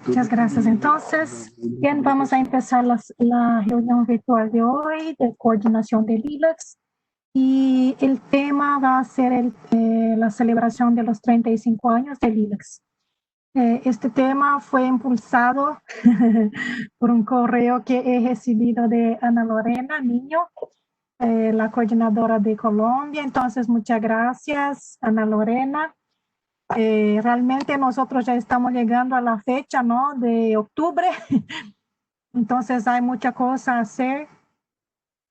Muchas gracias. Entonces, bien, vamos a empezar la reunión virtual de hoy de coordinación de LILACS y el tema va a ser la celebración de los 35 años de LILACS. Este tema fue impulsado por un correo que he recibido de Ana Lorena Niño, la coordinadora de Colombia. Entonces, muchas gracias, Ana Lorena. Realmente nosotros ya estamos llegando a la fecha, ¿no? De octubre. Entonces hay mucha cosa a hacer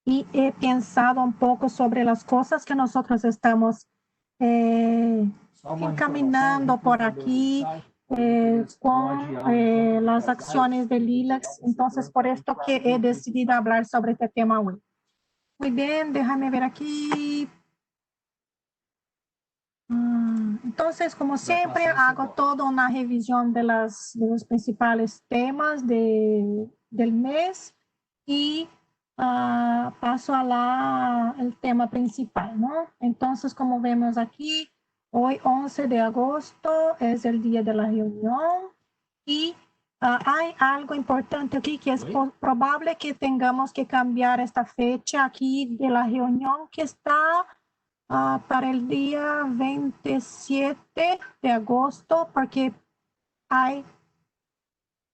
y he pensado un poco sobre las cosas que nosotros estamos encaminando por aquí con las acciones de LILACS. Entonces, por esto que he decidido hablar sobre este tema hoy. Muy bien, déjame ver aquí. Entonces, como siempre, hago toda una revisión de los principales temas del mes y paso al tema principal, ¿no? Entonces, como vemos aquí, hoy 11 de agosto es el día de la reunión y hay algo importante aquí que es probable que tengamos que cambiar esta fecha aquí de la reunión que está para el día 27 de agosto, porque hay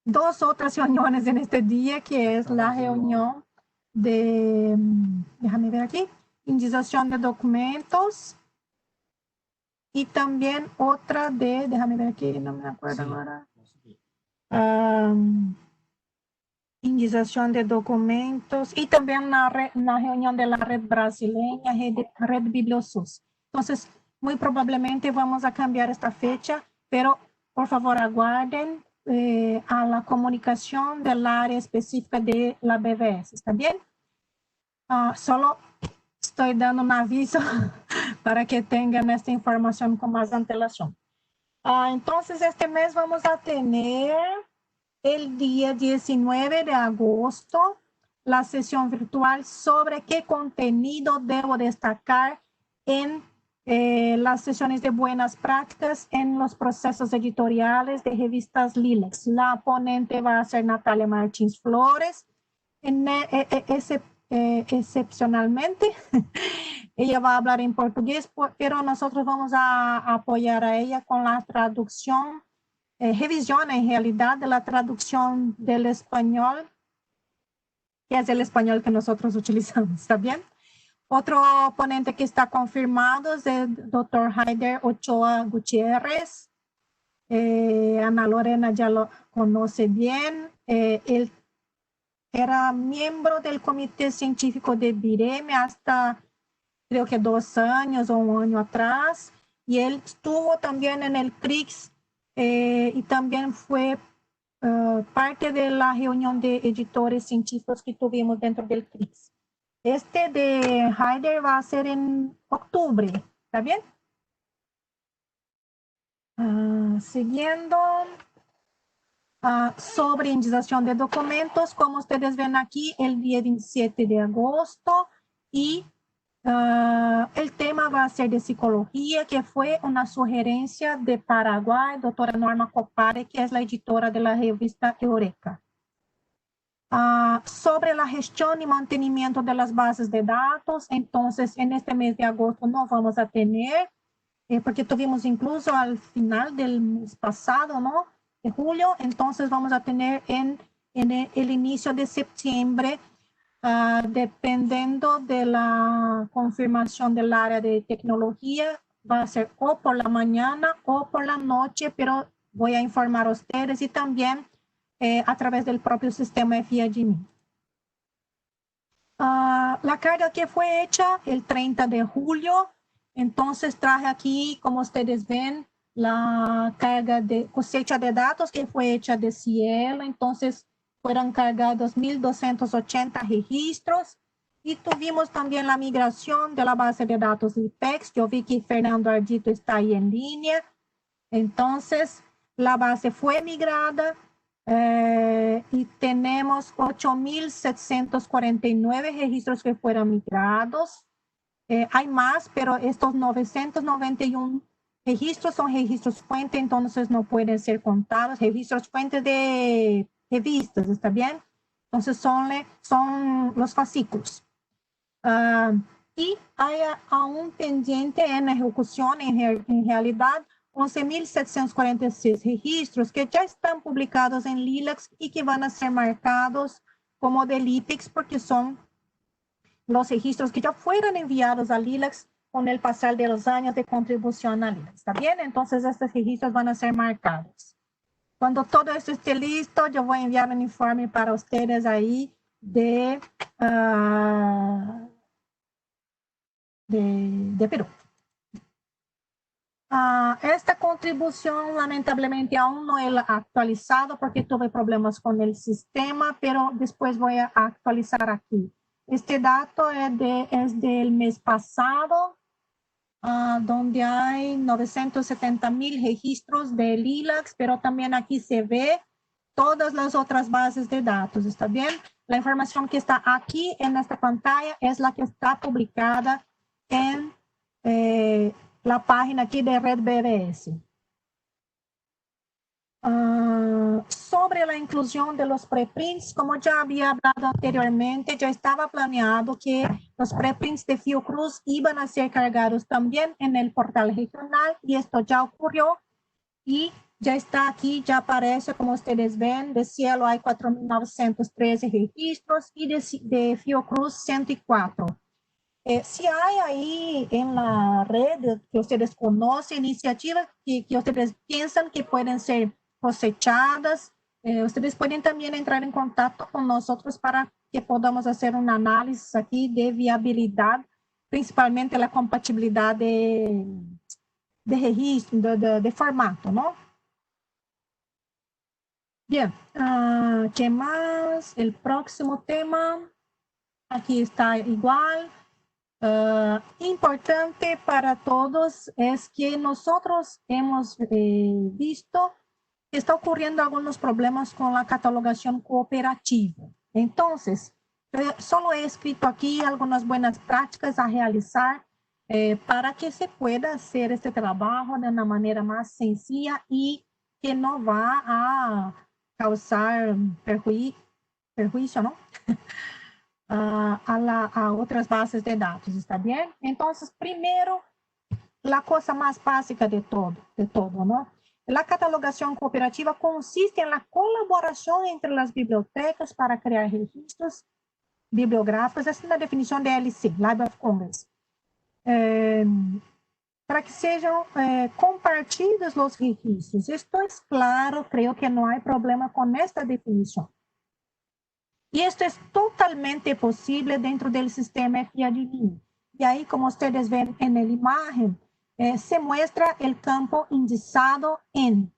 dos otras reuniones en este día, que es la reunión de, déjame ver aquí, indización de documentos, y también otra déjame ver aquí, no me acuerdo ahora. Indización de documentos y también una reunión de la red brasileña, red Bibliosus. Entonces, muy probablemente vamos a cambiar esta fecha, pero por favor aguarden a la comunicación del área específica de la BBS, ¿está bien? Solo estoy dando un aviso para que tengan esta información con más antelación. Entonces, este mes vamos a tener el día 19 de agosto, la sesión virtual sobre qué contenido debo destacar en las sesiones de buenas prácticas en los procesos editoriales de revistas LILACS. La ponente va a ser Natalia Martins Flores. Excepcionalmente, ella va a hablar en portugués, pero nosotros vamos a apoyar a ella con la traducción revisión en realidad de la traducción del español, que es el español que nosotros utilizamos, ¿está bien? Otro ponente que está confirmado es el doctor Haider Ochoa Gutiérrez. Ana Lorena ya lo conoce bien. Él era miembro del comité científico de BIREME hasta creo que 2 años o 1 año atrás. Y él estuvo también en el CRIX y también fue parte de la reunión de editores científicos que tuvimos dentro del CRIX. Este de Haider va a ser en octubre, ¿está bien? Siguiendo, sobre indización de documentos, como ustedes ven aquí, el día 27 de agosto, y el tema va a ser de psicología, que fue una sugerencia de Paraguay, doctora Norma Copare, que es la editora de la revista Eureka. Sobre la gestión y mantenimiento de las bases de datos, entonces en este mes de agosto no vamos a tener, porque tuvimos incluso al final del mes pasado, ¿no? De julio, entonces vamos a tener en el inicio de septiembre, dependiendo de la confirmación del área de tecnología, va a ser o por la mañana o por la noche, pero voy a informar a ustedes y también a través del propio sistema FIAGMI. La carga que fue hecha el 30 de julio, entonces traje aquí, como ustedes ven, la carga de cosecha de datos que fue hecha de Cielo, entonces fueron cargados 1,280 registros y tuvimos también la migración de la base de datos IPEX. Yo vi que Fernando Ardito está ahí en línea, entonces la base fue migrada. Y tenemos 8,749 registros que fueron migrados. Hay más, pero estos 991 registros son registros fuente, entonces no pueden ser contados. Registros fuente de revistas, ¿está bien? Entonces son los fascículos. Y hay aún pendiente en ejecución, en realidad, 11.746 registros que ya están publicados en LILACS y que van a ser marcados como de LIPIX porque son los registros que ya fueron enviados a LILACS con el pasar de los años de contribución a LILACS. ¿Está bien? Entonces, estos registros van a ser marcados. Cuando todo esto esté listo, yo voy a enviar un informe para ustedes ahí de Perú. Esta contribución lamentablemente aún no he actualizado porque tuve problemas con el sistema, pero después voy a actualizar aquí. Este dato es del mes pasado, donde hay 970,000 registros de LILACS, pero también aquí se ve todas las otras bases de datos, ¿está bien? La información que está aquí en esta pantalla es la que está publicada en la página aquí de Red BBS. Sobre la inclusión de los preprints, como ya había hablado anteriormente, ya estaba planeado que los preprints de Fiocruz iban a ser cargados también en el portal regional y esto ya ocurrió y ya está aquí, ya aparece, como ustedes ven, de Cielo hay 4.913 registros y de Fiocruz 104. Si hay ahí en la red que ustedes conocen, iniciativas que ustedes piensan que pueden ser cosechadas, ustedes pueden también entrar en contacto con nosotros para que podamos hacer un análisis aquí de viabilidad, principalmente la compatibilidad de registro, de formato, ¿no? Bien, ¿qué más? El próximo tema, aquí está igual. Importante para todos es que nosotros hemos visto que está ocurriendo algunos problemas con la catalogación cooperativa. Entonces, solo he escrito aquí algunas buenas prácticas a realizar para que se pueda hacer este trabajo de una manera más sencilla y que no va a causar perjuicio, ¿no? A otras bases de datos, ¿está bien? Entonces, primero, la cosa más básica de todo, ¿no? La catalogación cooperativa consiste en la colaboración entre las bibliotecas para crear registros bibliográficos. Essa é a definição de LC, Library of Congress. Para que sejam compartidos os registros. Esto es claro, creo que no hay problema con esta definición. Y esto es totalmente posible dentro del sistema FIADINI. Y ahí, como ustedes ven en la imagen, se muestra el campo indizado en.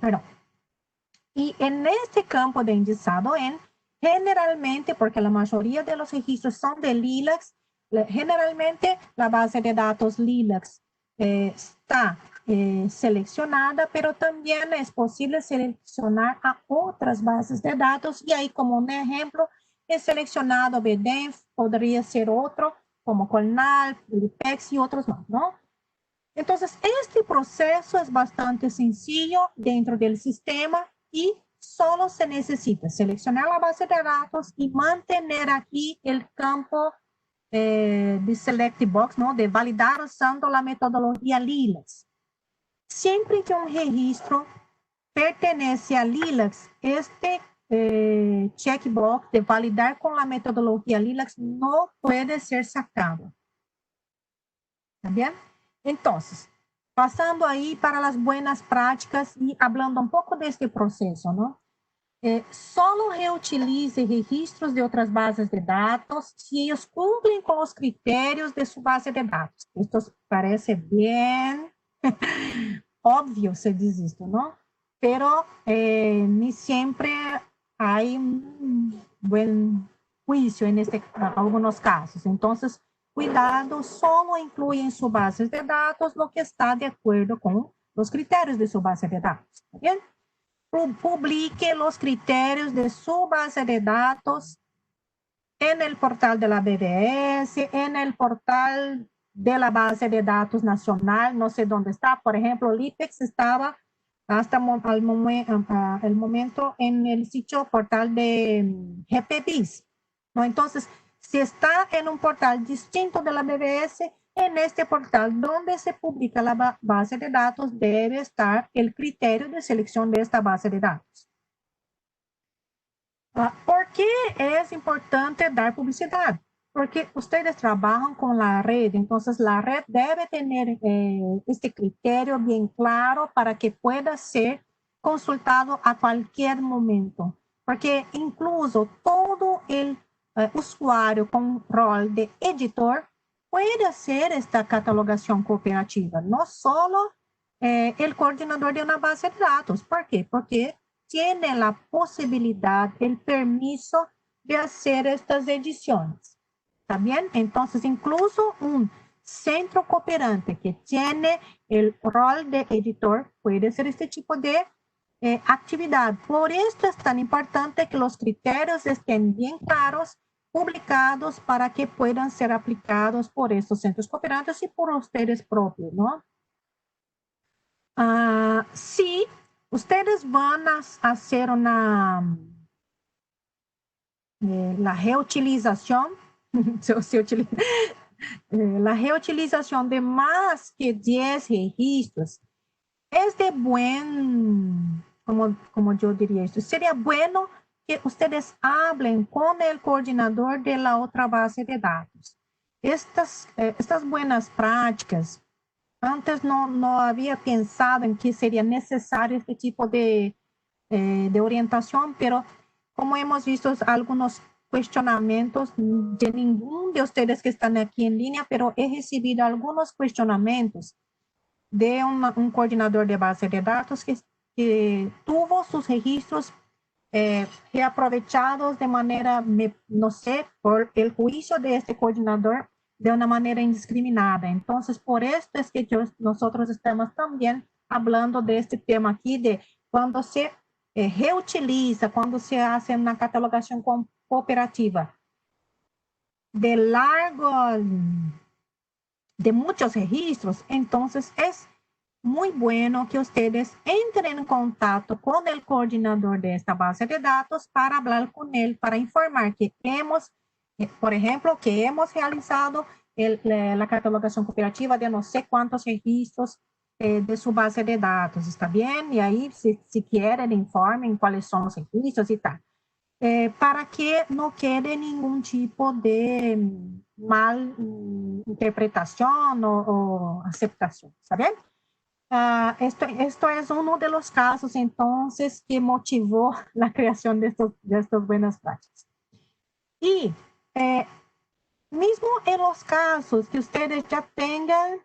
Perdón. Y en este campo de indizado en, generalmente, porque la mayoría de los registros son de LILACS, generalmente la base de datos LILACS está seleccionada, pero también es posible seleccionar a otras bases de datos. Y ahí, como un ejemplo, he seleccionado BDENF, podría ser otro, como Colnal, IPEX y otros más, ¿no? Entonces, este proceso es bastante sencillo dentro del sistema y solo se necesita seleccionar la base de datos y mantener aquí el campo de Select Box, ¿no? De validar usando la metodología LILACS. Siempre que un registro pertenece a LILACS, este checkbox de validar con la metodología LILACS no puede ser sacado. ¿Está bien? Entonces, pasando ahí para las buenas prácticas y hablando un poco de este proceso, ¿no? Solo reutilice registros de otras bases de datos si ellos cumplen con los criterios de su base de datos. Esto parece bien obvio, se dice esto, ¿no? Pero ni siempre hay un buen juicio en algunos casos. Entonces, cuidado, solo incluye en su base de datos lo que está de acuerdo con los criterios de su base de datos. ¿Bien? Publique los criterios de su base de datos en el portal de la BBS, en el portal de la base de datos nacional, no sé dónde está. Por ejemplo, el IPEX estaba hasta el momento en el sitio portal de GPBIS, ¿no? Entonces, si está en un portal distinto de la BBS, en este portal donde se publica la base de datos debe estar el criterio de selección de esta base de datos. ¿Por qué es importante dar publicidad? Porque ustedes trabajan con la red, entonces la red debe tener este criterio bien claro para que pueda ser consultado a cualquier momento. Porque incluso todo el usuario con rol de editor puede hacer esta catalogación cooperativa, no solo el coordinador de una base de datos. ¿Por qué? Porque tiene la posibilidad, el permiso de hacer estas ediciones. ¿Está bien? Entonces, incluso un centro cooperante que tiene el rol de editor puede hacer este tipo de actividad. Por esto es tan importante que los criterios estén bien claros, publicados para que puedan ser aplicados por estos centros cooperantes y por ustedes propios, ¿no? Sí, ustedes van a hacer la reutilización, la reutilización de más que 10 registros. Es de como yo diría esto, sería bueno que ustedes hablen con el coordinador de la otra base de datos. Estas buenas prácticas, antes no había pensado en que sería necesario este tipo de orientación, pero como hemos visto algunos cuestionamientos de ninguno de ustedes que están aquí en línea, pero he recibido algunos cuestionamientos de un coordinador de base de datos que tuvo sus registros reaprovechados de manera, no sé, por el juicio de este coordinador de una manera indiscriminada. Entonces, por esto es que nosotros estamos también hablando de este tema aquí, de cuando se reutiliza, cuando se hace una catalogación cooperativa de muchos registros, entonces es muy bueno que ustedes entren en contacto con el coordinador de esta base de datos para hablar con él, para informar que por ejemplo, que hemos realizado la catalogación cooperativa de no sé cuántos registros de su base de datos, ¿está bien? Y ahí, si quieren, informen cuáles son los registros y tal. Para que no quede ningún tipo de mal interpretación o aceptación, ¿está bien? Esto es uno de los casos, entonces, que motivó la creación de estas buenas prácticas. Y mismo en los casos que ustedes ya tengan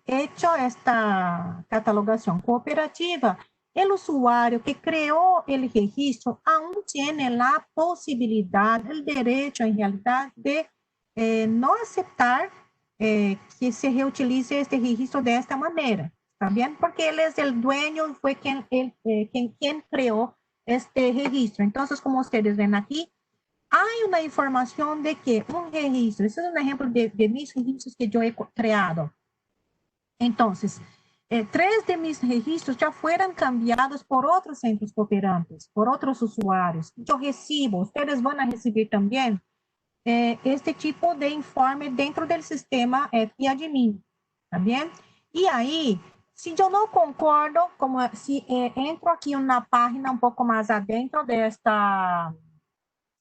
hecho esta catalogación cooperativa, el usuario que creó el registro aún tiene la posibilidad, el derecho en realidad de no aceptar que se reutilice este registro de esta manera, ¿está bien? Porque él es el dueño, fue quien creó este registro. Entonces, como ustedes ven aquí, hay una información de que un registro, este es un ejemplo de mis registros que yo he creado. Entonces, 3 de mis registros ya fueron cambiados por otros centros cooperantes, por otros usuarios. Yo recibo, ustedes van a recibir también este tipo de informe dentro del sistema FIADMIN, ¿está bien? Y ahí, si yo no concordo, como si entro aquí en una página un poco más adentro de esta...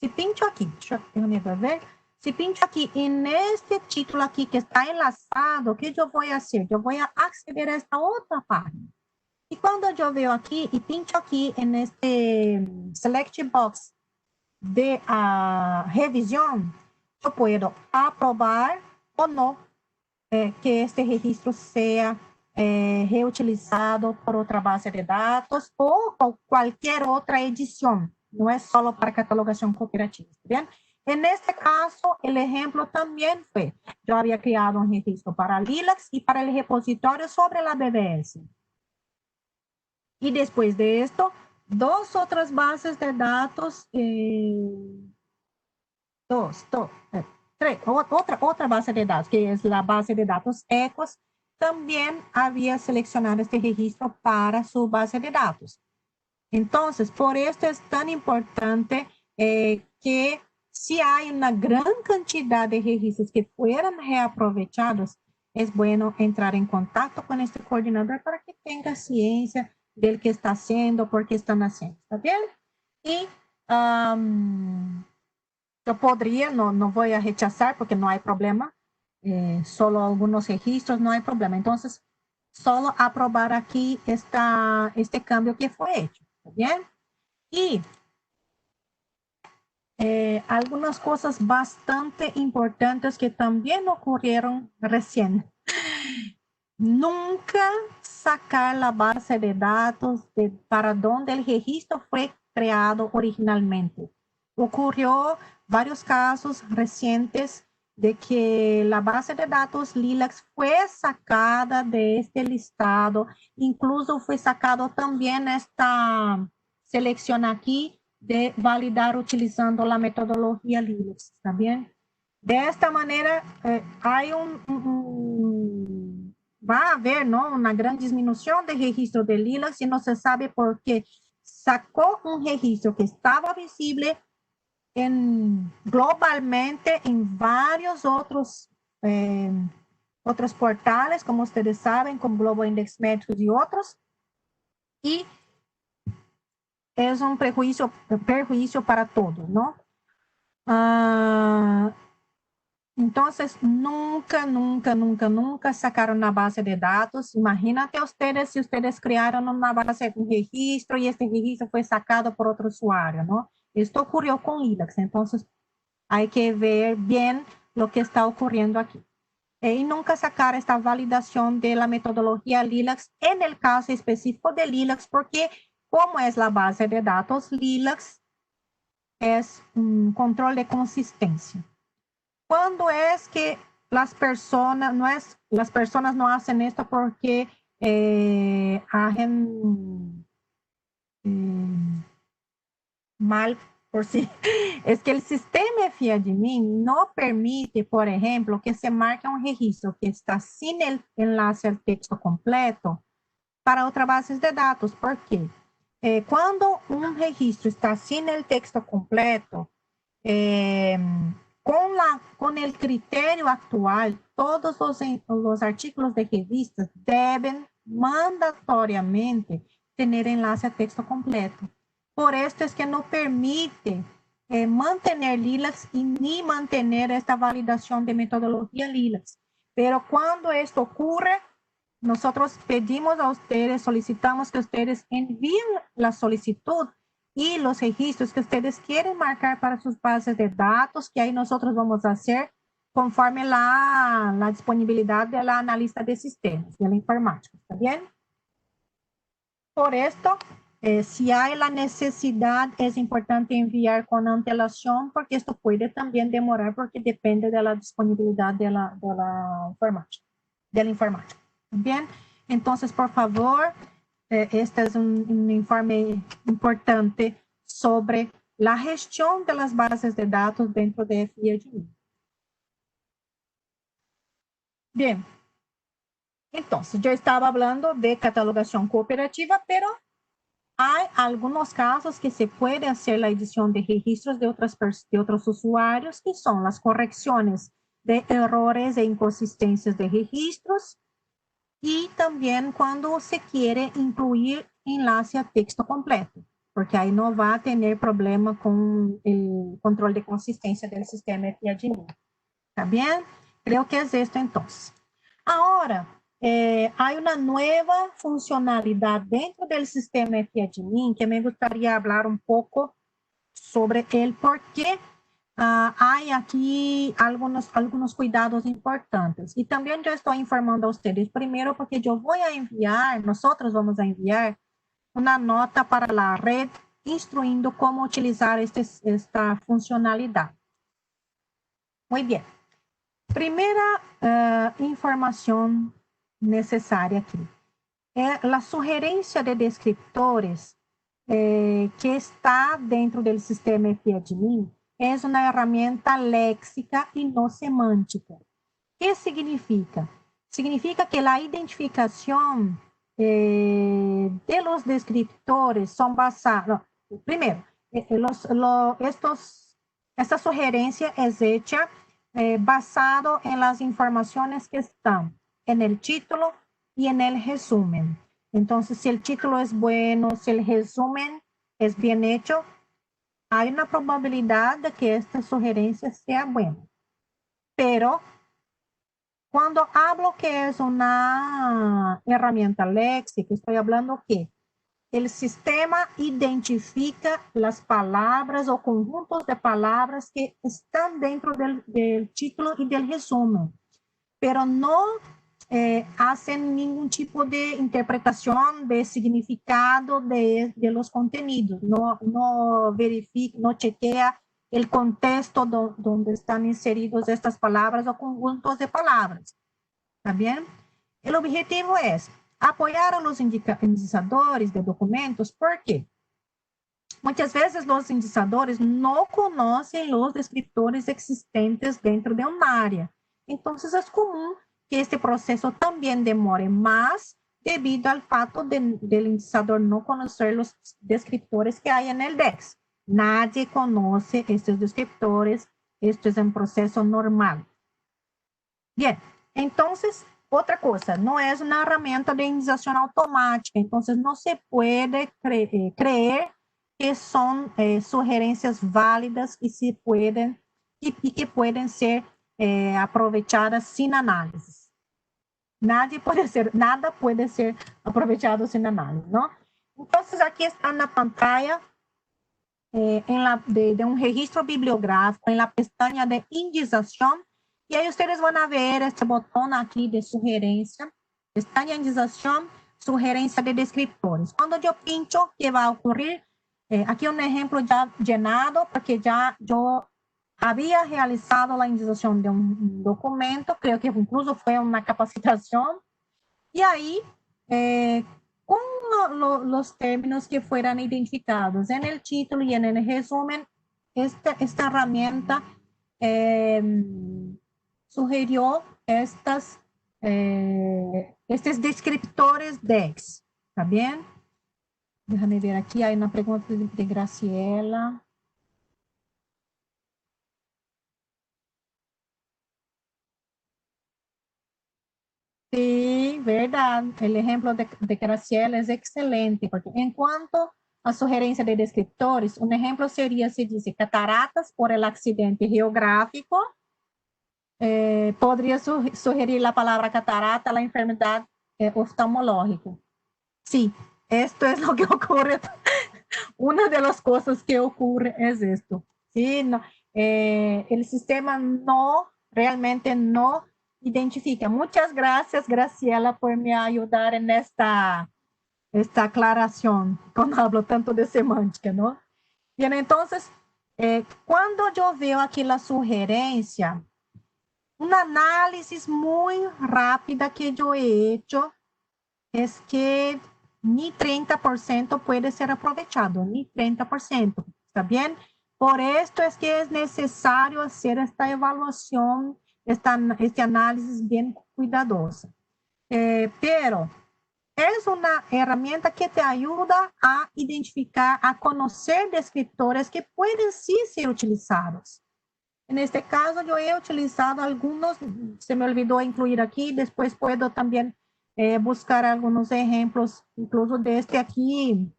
Si pincho aquí, déjame ver. Si pincho aquí en este título aquí que está enlazado, ¿qué yo voy a hacer? Yo voy a acceder a esta otra página. Y cuando yo veo aquí y pincho aquí en este select box de revisión, yo puedo aprobar o no que este registro sea reutilizado por otra base de datos o cualquier otra edición. No es solo para catalogación cooperativa, ¿bien? En este caso, el ejemplo también fue, yo había creado un registro para Lilacs y para el repositorio sobre la BBS. Y después de esto, 2 otras bases de datos, otra base de datos, que es la base de datos ECOS, también había seleccionado este registro para su base de datos. Entonces, por esto es tan importante que si hay una gran cantidad de registros que fueran reaprovechados, es bueno entrar en contacto con este coordinador para que tenga ciencia del que está haciendo, por qué están haciendo, ¿está bien? Y yo podría, no voy a rechazar porque no hay problema, solo algunos registros, no hay problema. Entonces, solo aprobar aquí este cambio que fue hecho, ¿está bien? Y algunas cosas bastante importantes que también ocurrieron recién. Nunca sacar la base de datos para donde el registro fue creado originalmente. Ocurrió varios casos recientes de que la base de datos Lilacs fue sacada de este listado, incluso fue sacado también esta selección aquí de validar utilizando la metodología Lilacs, ¿está bien? De esta manera, hay va a haber, ¿no?, una gran disminución de registro de Lilacs y no se sabe por qué sacó un registro que estaba visible globalmente en varios otros portales, como ustedes saben, como Global Index Metrics y otros, y es un perjuicio para todos, ¿no? Entonces, nunca sacaron una base de datos. Imagínate ustedes si ustedes crearon una base de registro y este registro fue sacado por otro usuario, ¿no? Esto ocurrió con Lilacs, entonces hay que ver bien lo que está ocurriendo aquí. Y nunca sacar esta validación de la metodología Lilacs en el caso específico de Lilacs, porque como es la base de datos Lilacs, es un control de consistencia. ¿Cuándo es que las personas no hacen esto porque hacen mal por sí? Es que el sistema FIADMIN no permite, por ejemplo, que se marque un registro que está sin el enlace al texto completo para otra base de datos. ¿Por qué? Cuando un registro está sin el texto completo, con el criterio actual, todos los artículos de revistas deben mandatoriamente tener enlace a texto completo. Por esto es que no permite mantener Lilacs y ni mantener esta validación de metodología Lilacs. Pero cuando esto ocurre, nosotros pedimos a ustedes, solicitamos que ustedes envíen la solicitud y los registros que ustedes quieren marcar para sus bases de datos, que ahí nosotros vamos a hacer conforme la disponibilidad de la analista de sistemas, de la informática, ¿está bien? Por esto, si hay la necesidad, es importante enviar con antelación, porque esto puede también demorar, porque depende de la disponibilidad de la informática. Bien, entonces, por favor, este es un informe importante sobre la gestión de las bases de datos dentro de FIADMIN. Bien, entonces, yo estaba hablando de catalogación cooperativa, pero hay algunos casos que se puede hacer la edición de registros de otros usuarios, que son las correcciones de errores e inconsistencias de registros, y también cuando se quiere incluir enlace a texto completo, porque ahí no va a tener problema con el control de consistencia del sistema FIADMIN. ¿Está bien? Creo que es esto entonces. Ahora, hay una nueva funcionalidad dentro del sistema FIADMIN que me gustaría hablar un poco sobre el por qué hay aquí algunos cuidados importantes. Y también yo estoy informando a ustedes, primero porque yo voy a enviar, nosotros vamos a enviar una nota para la red instruyendo cómo utilizar esta funcionalidad. Muy bien. Primera información necesaria aquí. La sugerencia de descriptores que está dentro del sistema FIADMIN es una herramienta léxica y no semántica. ¿Qué significa? Significa que la identificación de los descriptores son basados, primero, esta sugerencia es hecha basado en las informaciones que están en el título y en el resumen. Entonces, si el título es bueno, si el resumen es bien hecho, hay una probabilidad de que esta sugerencia sea buena. Pero cuando hablo que es una herramienta léxica, estoy hablando que el sistema identifica las palabras o conjuntos de palabras que están dentro del título y del resumen, pero no hacen ningún tipo de interpretación de significado de los contenidos, no verifica, no chequea el contexto donde están inseridos estas palabras o conjuntos de palabras. ¿Está bien? El objetivo es apoyar a los indicadores de documentos, porque muchas veces los indicadores no conocen los descriptores existentes dentro de un área. Entonces es común que este proceso también demore más debido al fato del indicador no conocer los descriptores que hay en el DEX. Nadie conoce estos descriptores, esto es un proceso normal. Bien, entonces, otra cosa, no es una herramienta de indexación automática, entonces no se puede creer que son sugerencias válidas y que pueden ser aprovechadas sin análisis. Nada puede ser aprovechado sin análisis, ¿no? Entonces, aquí está en la pantalla de un registro bibliográfico en la pestaña de indexación. Y ahí ustedes van a ver este botón aquí de sugerencia, pestaña de indexación, sugerencia de descriptores. Cuando yo pincho, ¿qué va a ocurrir? Aquí un ejemplo ya llenado, porque ya yo había realizado la indexación de un documento, creo que incluso fue una capacitación, y ahí, con los términos que fueran identificados en el título y en el resumen, esta herramienta sugirió estos descriptores DEX. ¿Está bien? Déjame ver aquí, hay una pregunta de Graciela. Sí, verdad. El ejemplo de Graciela es excelente, porque en cuanto a sugerencia de descriptores, un ejemplo sería si dice cataratas por el accidente geográfico, podría sugerir la palabra catarata, la enfermedad oftalmológica. Sí, esto es lo que ocurre. Una de las cosas que ocurre es esto. Sí, no, el sistema realmente no identifica. Muchas gracias, Graciela, por me ayudar en esta aclaración, cuando hablo tanto de semántica, ¿no? Bien, entonces, cuando yo veo aquí la sugerencia, un análisis muy rápida que yo he hecho es que ni 30% puede ser aprovechado, ni 30%, ¿está bien? Por esto es que es necesario hacer esta evaluación, este análisis bien cuidadoso. Pero es una herramienta que te ayuda a identificar, a conocer descriptores que pueden sí ser utilizados. En este caso, yo he utilizado algunos, se me olvidó incluir aquí, después puedo también buscar algunos ejemplos, incluso de este aquí,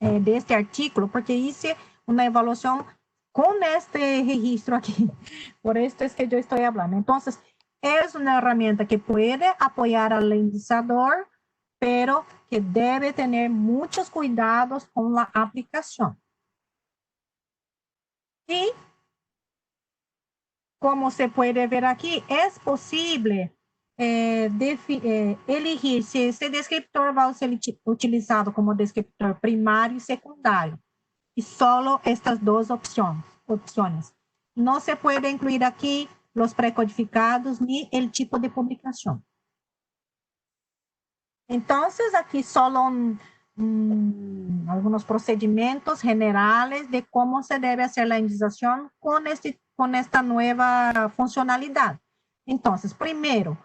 de este artículo, porque hice una evaluación con este registro aquí. Por esto es que yo estoy hablando. Entonces, es una herramienta que puede apoyar al indexador, pero que debe tener muchos cuidados con la aplicación. Y como se puede ver aquí, es posible elegir si ese descriptor va a ser utilizado como descriptor primario y secundario. Y solo estas dos opciones. No se puede incluir aquí los precodificados ni el tipo de publicación. Entonces, aquí solo algunos procedimientos generales de cómo se debe hacer la indexación con esta nueva funcionalidad. Entonces, primero,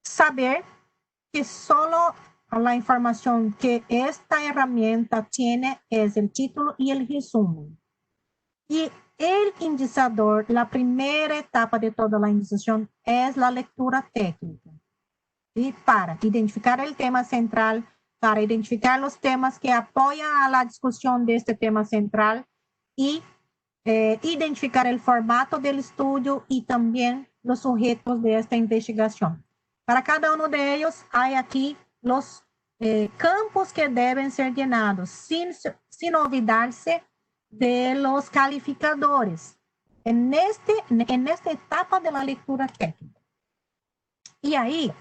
saber que solo la información que esta herramienta tiene es el título y el resumen. Y el indexador, la primera etapa de toda la indexación es la lectura técnica. Y para identificar el tema central, para identificar los temas que apoyan a la discusión de este tema central y identificar el formato del estudio y también los sujetos de esta investigación. Para cada uno de ellos hay aquí los campos que deben ser llenados, sin olvidarse de los calificadores en esta etapa de la lectura técnica. Y ahí,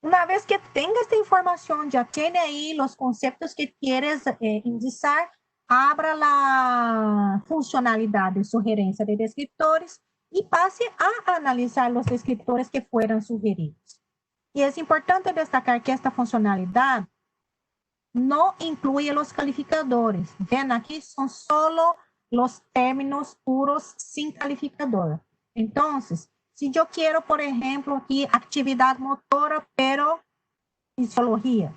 una vez que tenga esta información, ya tiene ahí los conceptos que quieres indexar, abra la funcionalidad de sugerencia de descriptores y pase a analizar los descriptores que fueron sugeridos. Y es importante destacar que esta funcionalidad no incluye los calificadores. Ven, aquí son solo los términos puros sin calificador. Entonces, si yo quiero, por ejemplo, aquí actividad motora, pero fisiología,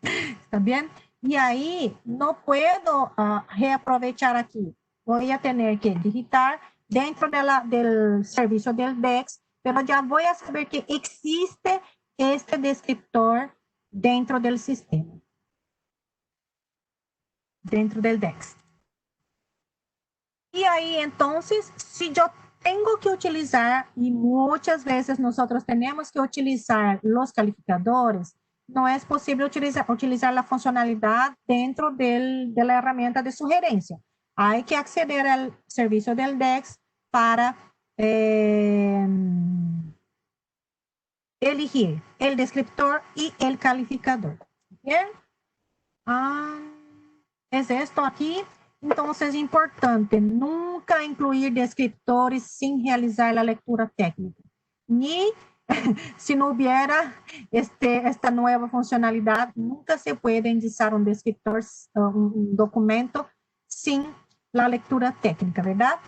¿está bien? Y ahí no puedo reaprovechar aquí. Voy a tener que digitar dentro del servicio del DEX, pero ya voy a saber que existe este descriptor dentro del sistema, dentro del DEX. Y ahí entonces, si yo tengo que utilizar, y muchas veces nosotros tenemos que utilizar los calificadores, no es posible utilizar la funcionalidad dentro de la herramienta de sugerencia. Hay que acceder al servicio del DEX para elegir el descriptor y el calificador. ¿Bien? Es esto aquí. Entonces, es importante nunca incluir descriptores sin realizar la lectura técnica. Ni si no hubiera esta nueva funcionalidad, nunca se puede indexar un descriptor, un documento sin la lectura técnica, ¿verdad?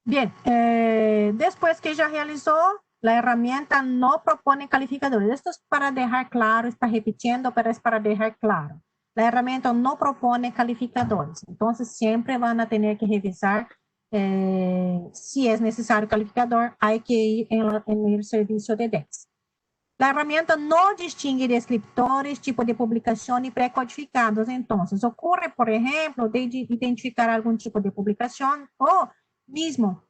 Bien, después que ya realizó, la herramienta no propone calificadores. Esto es para dejar claro, está repitiendo, pero es para dejar claro. La herramienta no propone calificadores, entonces siempre van a tener que revisar si es necesario calificador, hay que ir en el servicio de DEX. La herramienta no distingue descriptores, tipo de publicación y precodificados. Entonces, ocurre, por ejemplo, de identificar algún tipo de publicación o mismo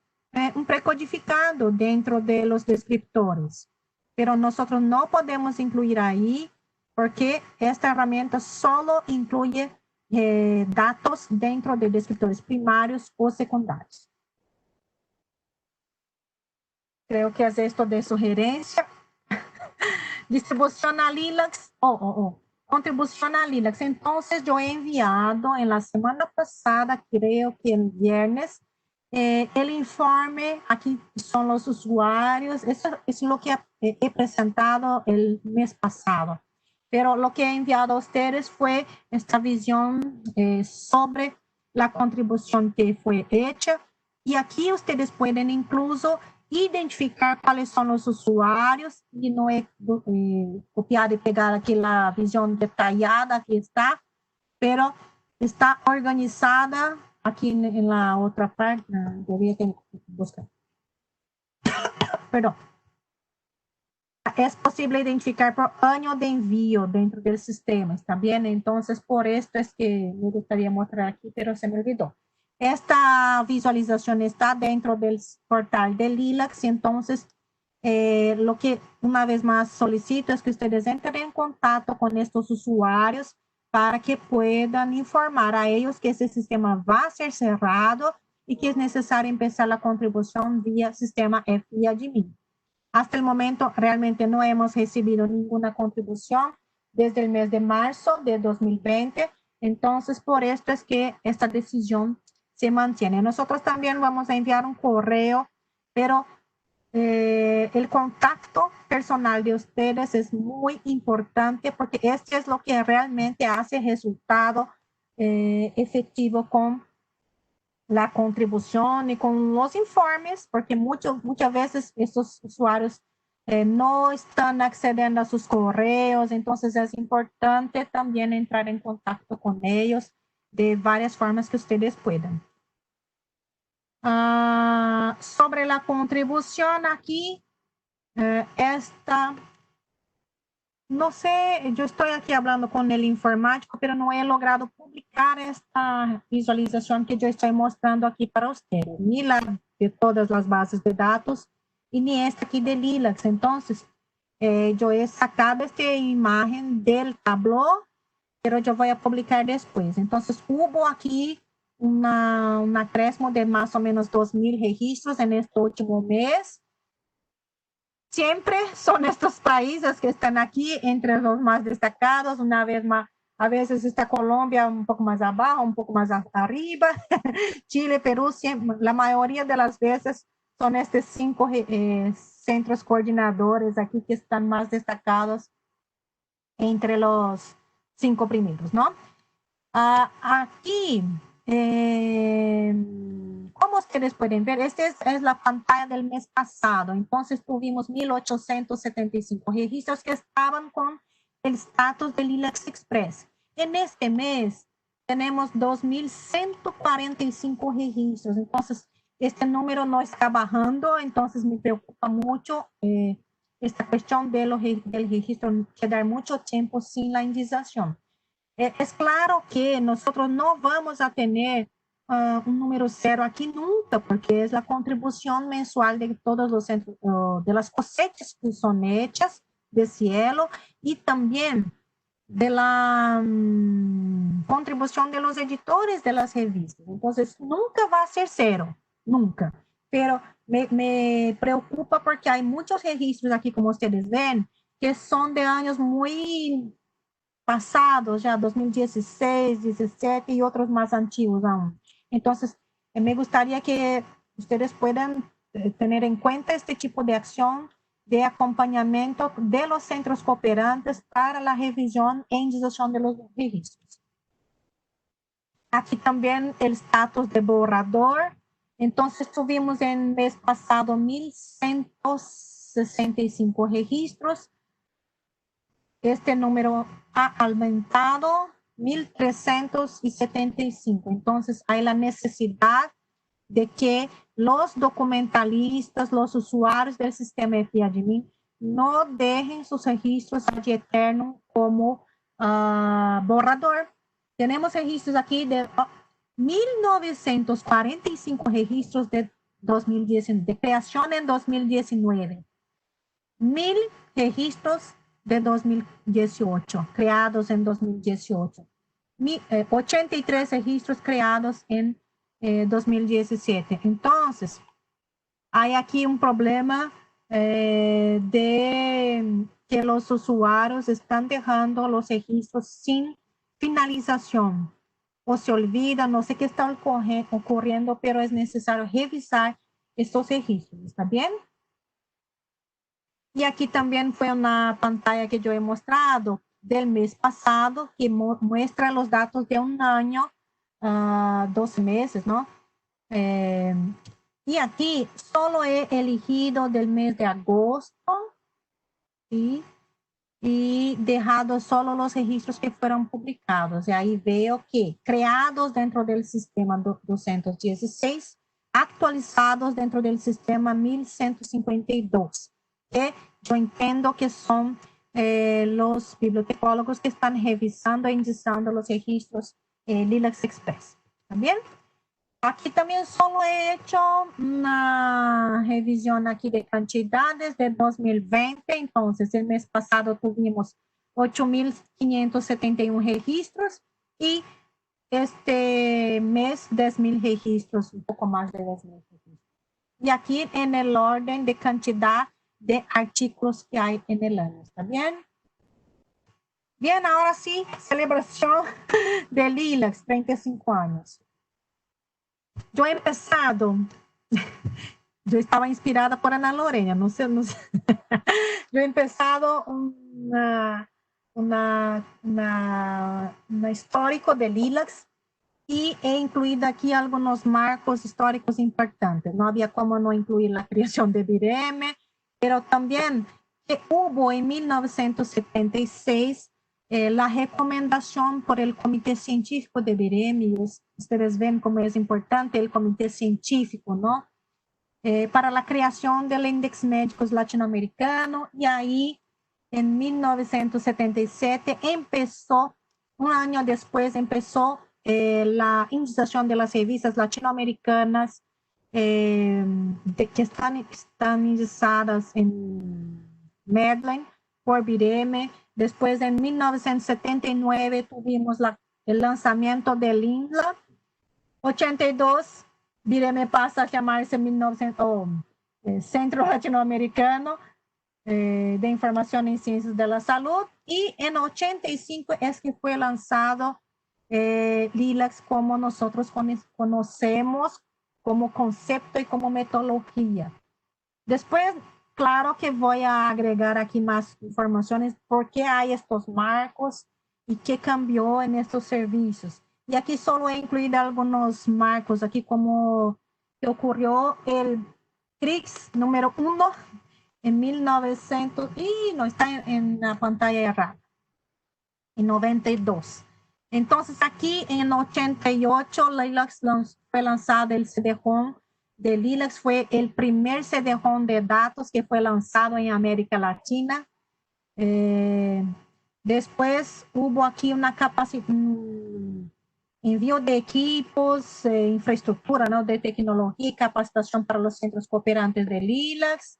un precodificado dentro de los descriptores. Pero nosotros no podemos incluir ahí porque esta herramienta solo incluye datos dentro de descriptores primarios o secundarios. Creo que es esto de sugerencia. Distribución a Lilacs, contribución a Lilacs. Entonces, yo he enviado en la semana pasada, creo que el viernes, el informe, aquí son los usuarios, eso es lo que he presentado el mes pasado. Pero lo que he enviado a ustedes fue esta visión sobre la contribución que fue hecha. Y aquí ustedes pueden incluso identificar cuáles son los usuarios, y no he copiado y pegado aquí la visión detallada, aquí está, pero está organizada aquí en la otra parte, debería buscar. Perdón. Es posible identificar por año de envío dentro del sistema, ¿está bien? Entonces, por esto es que me gustaría mostrar aquí, pero se me olvidó. Esta visualización está dentro del portal de Lilacs, y entonces lo que una vez más solicito es que ustedes entren en contacto con estos usuarios para que puedan informar a ellos que ese sistema va a ser cerrado y que es necesario empezar la contribución vía sistema FI Admin. Hasta el momento realmente no hemos recibido ninguna contribución desde el mes de marzo de 2020, entonces por esto es que esta decisión se mantiene. Nosotros también vamos a enviar un correo, pero el contacto personal de ustedes es muy importante porque este es lo que realmente hace resultado efectivo con la contribución y con los informes, porque muchas veces estos usuarios no están accediendo a sus correos, entonces es importante también entrar en contacto con ellos de varias formas que ustedes puedan. Sobre la contribución aquí, esta, no sé, yo estoy aquí hablando con el informático, pero no he logrado publicar esta visualización que yo estoy mostrando aquí para ustedes, ni la de todas las bases de datos y ni esta aquí de Lilacs. Entonces, yo he sacado esta imagen del Tableau, pero yo voy a publicar después. Entonces, hubo aquí un acréscimo de más o menos 2,000 registros en este último mes. Siempre son estos países que están aquí entre los más destacados, una vez más, a veces está Colombia un poco más abajo, un poco más arriba, Chile, Perú, siempre, la mayoría de las veces son estos 5 centros coordinadores aquí que están más destacados entre los 5 primeros, ¿no? Aquí, como ustedes pueden ver, esta es la pantalla del mes pasado. Entonces tuvimos 1,875 registros que estaban con el estatus de Lilacs Express. En este mes tenemos 2,145 registros. Entonces, este número no está bajando, entonces me preocupa mucho esta cuestión del registro quedar mucho tiempo sin la indización. Es claro que nosotros no vamos a tener un número cero aquí nunca, porque es la contribución mensual de todos los centros, de las cosechas que son hechas de cielo y también de la contribución de los editores de las revistas. Entonces, nunca va a ser cero, nunca. Pero me preocupa porque hay muchos registros aquí, como ustedes ven, que son de años muy pasados, ya 2016, 17 y otros más antiguos aún. Entonces, me gustaría que ustedes puedan tener en cuenta este tipo de acción de acompañamiento de los centros cooperantes para la revisión e indización de los registros. Aquí también el estatus de borrador. Entonces, tuvimos en el mes pasado 1,165 registros. Este número ha aumentado 1,375. Entonces, hay la necesidad de que los documentalistas, los usuarios del sistema FIADMIN no dejen sus registros ad eterno como borrador. Tenemos registros aquí de 1,945 registros de 2019, de creación en 2019. 1,000 registros de 2018, creados en 2018. 83 registros creados en 2017. Entonces, hay aquí un problema de que los usuarios están dejando los registros sin finalización o se olvidan, no sé qué está ocurriendo, pero es necesario revisar estos registros, ¿está bien? Y aquí también fue una pantalla que yo he mostrado del mes pasado que muestra los datos de un año, 12 meses, ¿no? Y aquí solo he elegido del mes de agosto, ¿sí? Y dejado solo los registros que fueron publicados. Y ahí veo que creados dentro del sistema 216, actualizados dentro del sistema 1,152, que yo entiendo que son los bibliotecólogos que están revisando e indicando los registros Lilacs Express. ¿También? Aquí también solo he hecho una revisión aquí de cantidades de 2020. Entonces, el mes pasado tuvimos 8,571 registros y este mes 10,000 registros, un poco más de 10,000 registros. Y aquí en el orden de cantidad de artículos que hay en el año. ¿Está bien? Bien, ahora sí, celebración de Lilacs, 35 años. Yo he empezado yo estaba inspirada por Ana Lorena, no sé, no sé. Yo he empezado una histórico de Lilacs y he incluido aquí algunos marcos históricos importantes. No había cómo no incluir la creación de BIREM, pero también hubo en 1976 la recomendación por el Comité Científico de BIREM, y ustedes ven cómo es importante el Comité Científico, ¿no? Para la creación del Índice Médicos Latinoamericano, y ahí en 1977 empezó, un año después empezó la indización de las revistas latinoamericanas que están indizadas en Medline por BIREM. Después en 1979 tuvimos el lanzamiento del INLA. 82, BIREM pasa a llamarse 1900, Centro Latinoamericano de Información en Ciencias de la Salud, y en 85 es que fue lanzado Lilacs como nosotros conocemos, como concepto y como metodología. Después, claro que voy a agregar aquí más informaciones, por qué hay estos marcos y qué cambió en estos servicios. Y aquí solo he incluido algunos marcos, aquí como que ocurrió el CRIX número 1 en 1900, y no está en la pantalla errada, en 92. Entonces aquí en 88 Lilacs fue lanzado el CD-ROM de Lilacs, fue el primer CD-ROM de datos que fue lanzado en América Latina. Después hubo aquí una envío de equipos, infraestructura, ¿no? De tecnología y capacitación para los centros cooperantes de Lilacs.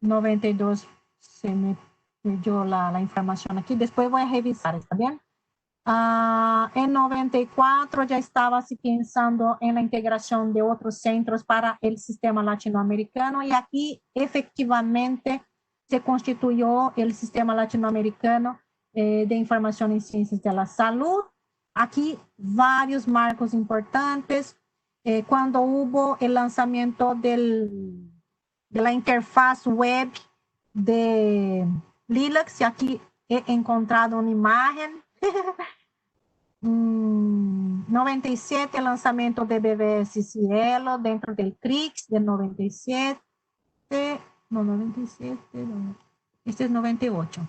92 se me dio la información aquí. Después voy a revisar, ¿está bien? En 94 ya estaba así pensando en la integración de otros centros para el sistema latinoamericano, y aquí efectivamente se constituyó el sistema latinoamericano de información en ciencias de la salud. Aquí varios marcos importantes. Cuando hubo el lanzamiento de la interfaz web de Lilacs, y aquí he encontrado una imagen. 97, lanzamiento de BBS Cielo dentro del CRIX de 97. No, 97, no. Este es 98.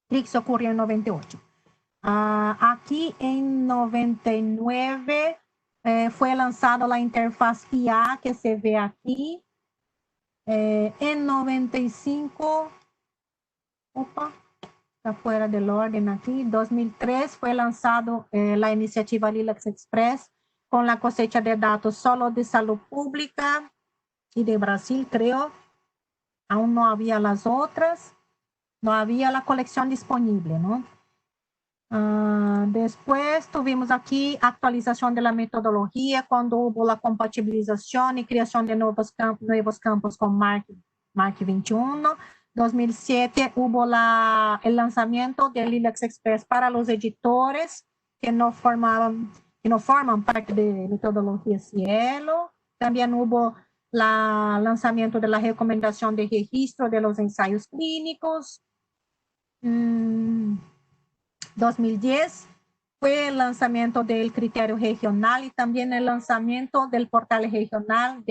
CRIX ocurrió en 98. Aquí en 99 fue lanzada la interfaz IA que se ve aquí. En 95, opa, está fuera del orden aquí. 2003 fue lanzado la iniciativa Lilacs Express con la cosecha de datos solo de salud pública y de Brasil, creo. Aún no había las otras, no había la colección disponible, ¿no? Después tuvimos aquí actualización de la metodología cuando hubo la compatibilización y creación de nuevos campos con Mark 21. 2007 hubo el lanzamiento del Lilacs Express para los editores que no forman parte de metodología Cielo. También hubo el lanzamiento de la recomendación de registro de los ensayos clínicos. 2010 fue el lanzamiento del criterio regional y también el lanzamiento del portal regional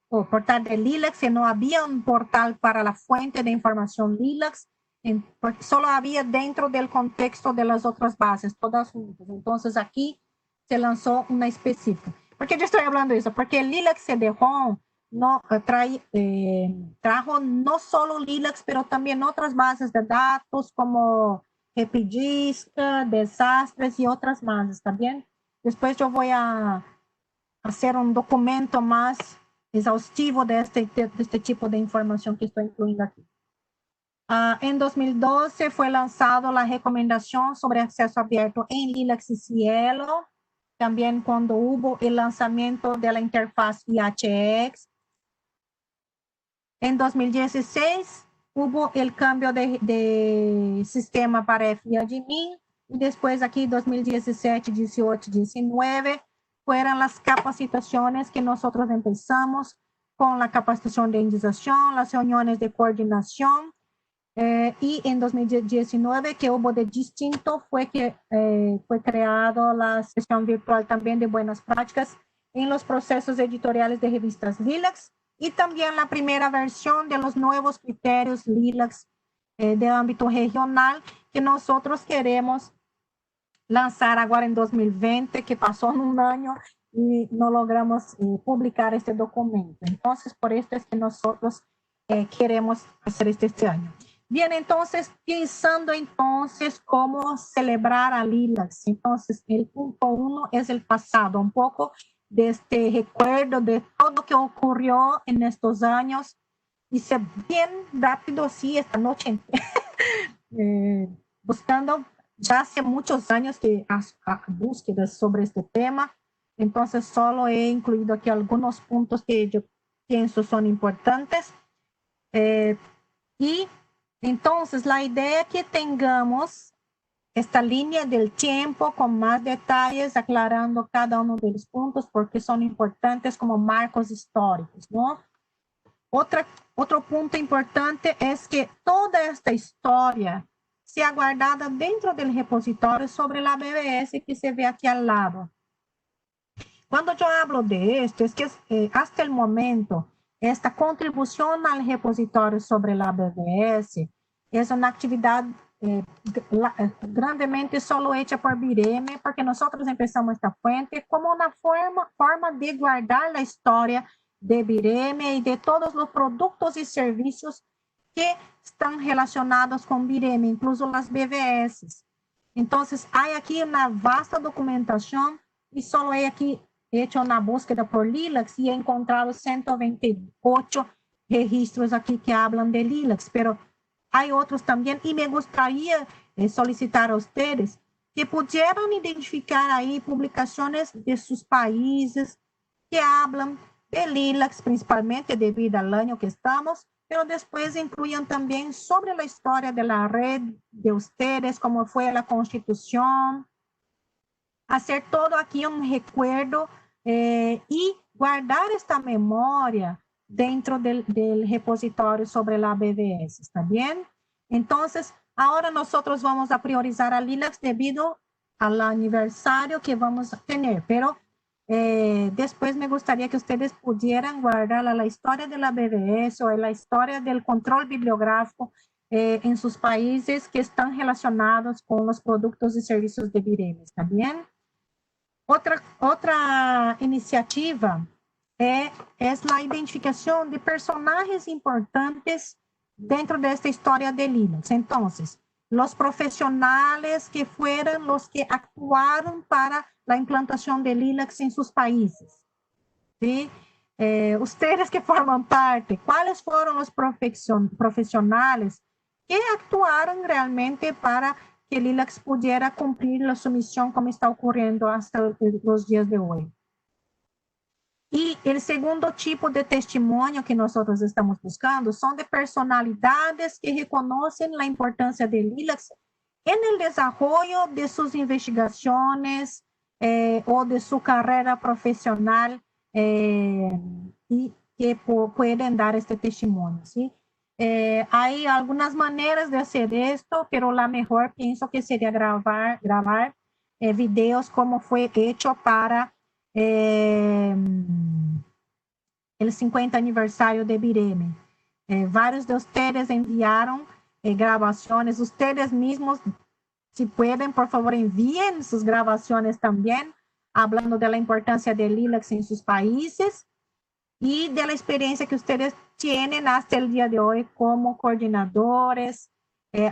portal de Lilacs, que no había un portal para la fuente de información Lilacs, solo había dentro del contexto de las otras bases, todas juntas. Entonces aquí se lanzó una específica. ¿Por qué yo estoy hablando de eso? Porque el Lilacs CD-ROM trajo no solo Lilacs, pero también otras bases de datos como Epidisca, Desastres y otras más, ¿está bien? Después yo voy a hacer un documento más exhaustivo de este tipo de información que estoy incluyendo aquí. En 2012 fue lanzado la recomendación sobre acceso abierto en Lilacs y Cielo, también cuando hubo el lanzamiento de la interfaz IHX. En 2016 hubo el cambio de sistema para FIADMIN, y después aquí 2017, 18, 19 fueron las capacitaciones que nosotros empezamos con la capacitación de indización, las reuniones de coordinación, y en 2019 que hubo de distinto fue que fue creado la sesión virtual también de buenas prácticas en los procesos editoriales de revistas LILACS y también la primera versión de los nuevos criterios LILACS de ámbito regional que nosotros queremos lanzar ahora en 2020, que pasó en un año y no logramos publicar este documento. Entonces, por esto es que nosotros queremos hacer este año. Bien, entonces, pensando entonces cómo celebrar a LILACS. Entonces, el punto 1 es el pasado, un poco de este recuerdo de todo lo que ocurrió en estos años. Hice bien rápido, así, esta noche, buscando, ya hace muchos años que búsquedas sobre este tema, entonces solo he incluido aquí algunos puntos que yo pienso son importantes. Y entonces la idea que tengamos esta línea del tiempo con más detalles, aclarando cada uno de los puntos porque son importantes como marcos históricos, ¿no? Otro punto importante es que toda esta historia sea guardada dentro del repositorio sobre la BBS que se ve aquí al lado. Cuando yo hablo de esto, es que hasta el momento, esta contribución al repositorio sobre la BBS es una actividad grandemente solo hecha por BIREME, porque nosotros empezamos esta fuente como una forma de guardar la historia de BIREME y de todos los productos y servicios que están relacionados con BIREME, incluso las BBS. Entonces, hay aquí una vasta documentación y solo he aquí hecho una búsqueda por LILACS y he encontrado 128 registros aquí que hablan de LILACS, pero hay otros también y me gustaría solicitar a ustedes que pudieran identificar ahí publicaciones de sus países que hablan de LILACS, principalmente debido al año que estamos, pero después incluyan también sobre la historia de la red de ustedes, cómo fue la constitución, hacer todo aquí un recuerdo y guardar esta memoria dentro del repositorio sobre la BBS, ¿está bien? Entonces, ahora nosotros vamos a priorizar a LILACS debido al aniversario que vamos a tener, pero después me gustaría que ustedes pudieran guardar la historia de la BBS o la historia del control bibliográfico en sus países que están relacionados con los productos y servicios de BIREME, ¿está bien? Outra iniciativa é a identificação de personagens importantes dentro desta história de Linux. Então, os profissionais que foram os que actuaram para a implantação de Linux em seus países. ¿Sí? Ustedes que formam parte, quais foram os profissionais que actuaram realmente para que LILACS pudiera cumplir su misión como está ocurriendo hasta los días de hoy. Y el segundo tipo de testimonio que nosotros estamos buscando son de personalidades que reconocen la importancia de LILACS en el desarrollo de sus investigaciones o de su carrera profesional y que pueden dar este testimonio, ¿sí? Hay algunas maneras de hacer esto, pero la mejor pienso que sería grabar videos como fue hecho para el 50 aniversario de BIREME. Varios de ustedes enviaron grabaciones, ustedes mismos, si pueden, por favor, envíen sus grabaciones también, hablando de la importancia de LILACS en sus países y de la experiencia que ustedes tienen hasta el día de hoy como coordinadores.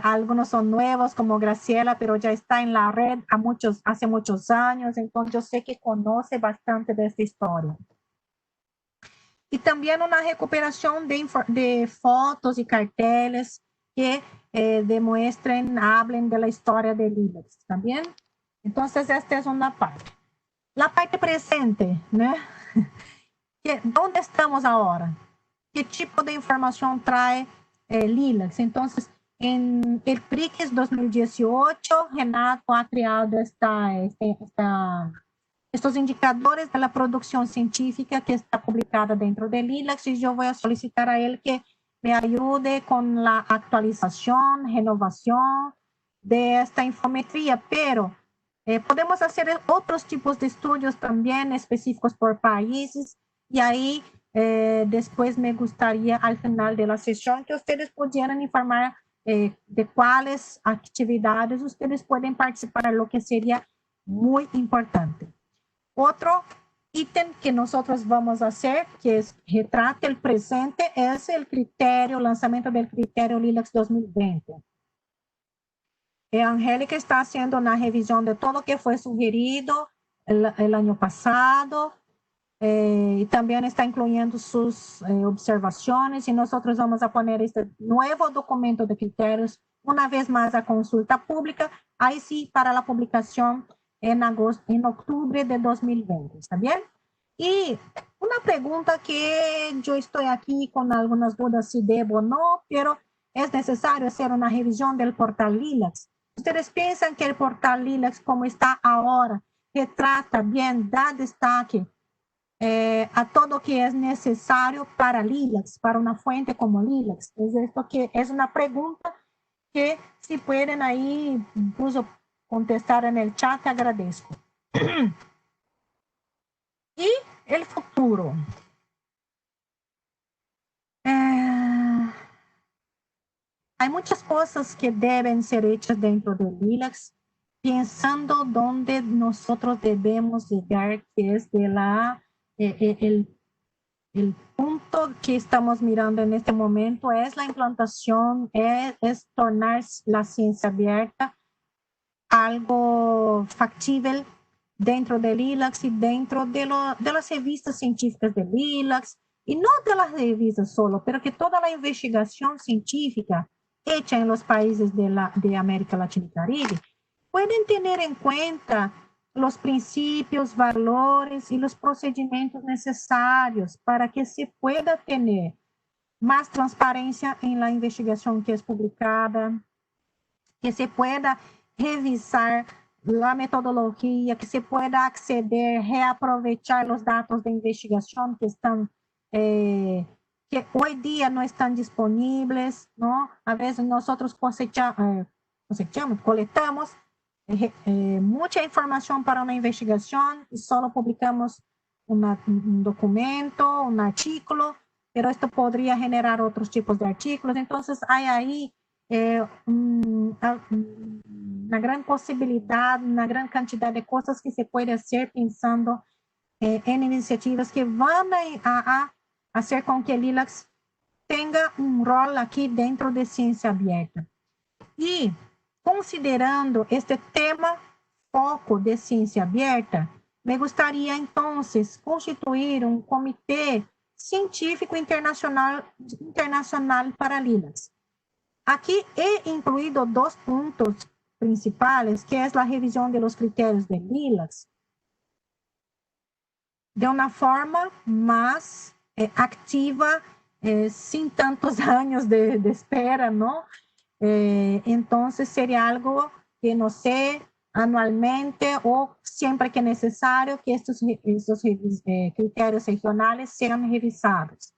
Algunos son nuevos como Graciela, pero ya está en la red hace muchos años, entonces yo sé que conoce bastante de esta historia. Y también una recuperación de fotos y carteles que demuestren, hablen de la historia de LILACS, ¿también? Entonces esta es una parte. La parte presente, ¿no? ¿Dónde estamos ahora? ¿Qué tipo de información trae LILACS? Entonces, en el PRICS 2018, Renato ha creado este estos indicadores de la producción científica que está publicada dentro del ILAX, y yo voy a solicitar a él que me ayude con la actualización, renovación de esta infometría, pero podemos hacer otros tipos de estudios también específicos por países, y ahí después me gustaría al final de la sesión que ustedes pudieran informar de cuáles actividades ustedes pueden participar, lo que sería muy importante. Otro ítem que nosotros vamos a hacer, que es retrate el presente, es el criterio, lanzamiento del criterio LILAX 2020. Angélica está haciendo una revisión de todo lo que fue sugerido el año pasado, y también está incluyendo sus observaciones, y nosotros vamos a poner este nuevo documento de criterios una vez más a consulta pública, ahí sí para la publicación en octubre de 2020, ¿está bien? Y una pregunta que yo estoy aquí con algunas dudas si debo o no, pero es necesario hacer una revisión del portal LILAX. ¿Ustedes piensan que el portal LILAX como está ahora retrata bien, da destaque a todo que es necesario para LILAX, para una fuente como LILAX? Es esto que es una pregunta que si pueden ahí incluso contestar en el chat, te agradezco. Y el futuro. Hay muchas cosas que deben ser hechas dentro de LILAX, pensando dónde nosotros debemos llegar, que es de el punto que estamos mirando en este momento es la implantación, es tornar la ciencia abierta algo factible dentro del ILAX y dentro de las revistas científicas del ILAX, y no de las revistas solo, pero que toda la investigación científica hecha en los países de América Latina y Caribe pueden tener en cuenta los principios, valores y los procedimientos necesarios para que se pueda tener más transparencia en la investigación que es publicada, que se pueda revisar la metodología, que se pueda acceder, reaprovechar los datos de investigación que están, que hoy día no están disponibles, ¿no? A veces nosotros cosechamos, coletamos mucha información para una investigación y solo publicamos un documento, un artículo, pero esto podría generar otros tipos de artículos. Entonces, hay ahí una gran posibilidad, una gran cantidad de cosas que se puede hacer pensando en iniciativas que van a hacer con que el ILAX tenga un rol aquí dentro de ciencia abierta. Y considerando este tema foco de ciencia abierta, me gustaría entonces constituir un comité científico internacional para LILAX. Aquí he incluido dos puntos principales, que es la revisión de los criterios de LILAX, de una forma más activa, sin tantos años de espera, ¿no? Entonces sería algo que no sé, anualmente o siempre que necesario, que estos criterios regionales sean revisados.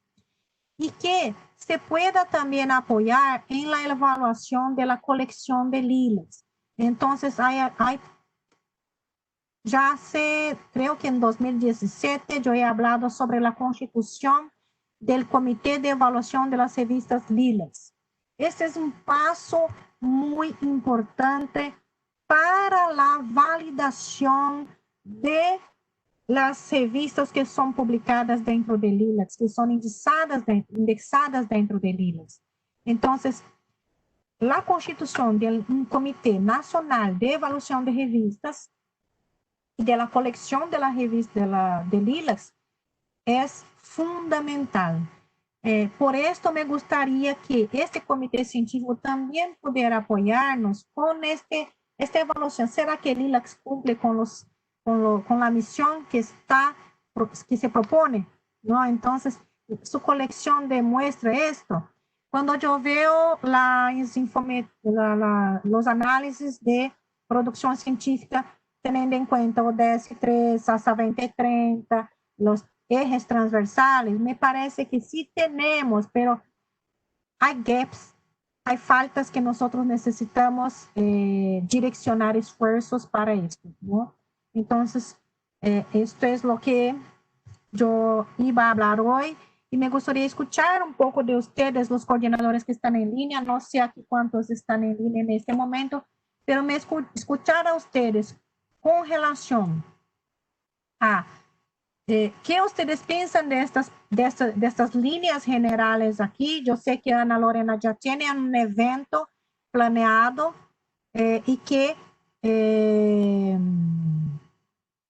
Y que se pueda también apoyar en la evaluación de la colección de LILAX. Entonces, ya creo que en 2017 yo he hablado sobre la constitución del Comité de Evaluación de las Revistas LILAX. Este es un paso muy importante para la validación de las revistas que son publicadas dentro de LILAX, que son indexadas dentro de LILAX. Entonces, la constitución de un Comité Nacional de Evaluación de Revistas y de la colección de la revista de LILAX es fundamental. Por esto me gustaría que este comité científico también pudiera apoyarnos con esta evaluación. ¿Será que el ILAX cumple con la misión que se propone? ¿No? Entonces, su colección demuestra esto. Cuando yo veo los análisis de producción científica, teniendo en cuenta o DS3 hasta 2030, los ejes transversales, me parece que sí tenemos, pero hay gaps, hay faltas que nosotros necesitamos direccionar esfuerzos para esto, ¿no? Entonces, esto es lo que yo iba a hablar hoy y me gustaría escuchar un poco de ustedes, los coordinadores que están en línea. No sé aquí cuántos están en línea en este momento, pero me escuchar a ustedes con relación a qué ustedes piensan de estas líneas generales aquí. Yo sé que Ana Lorena ya tiene un evento planeado y que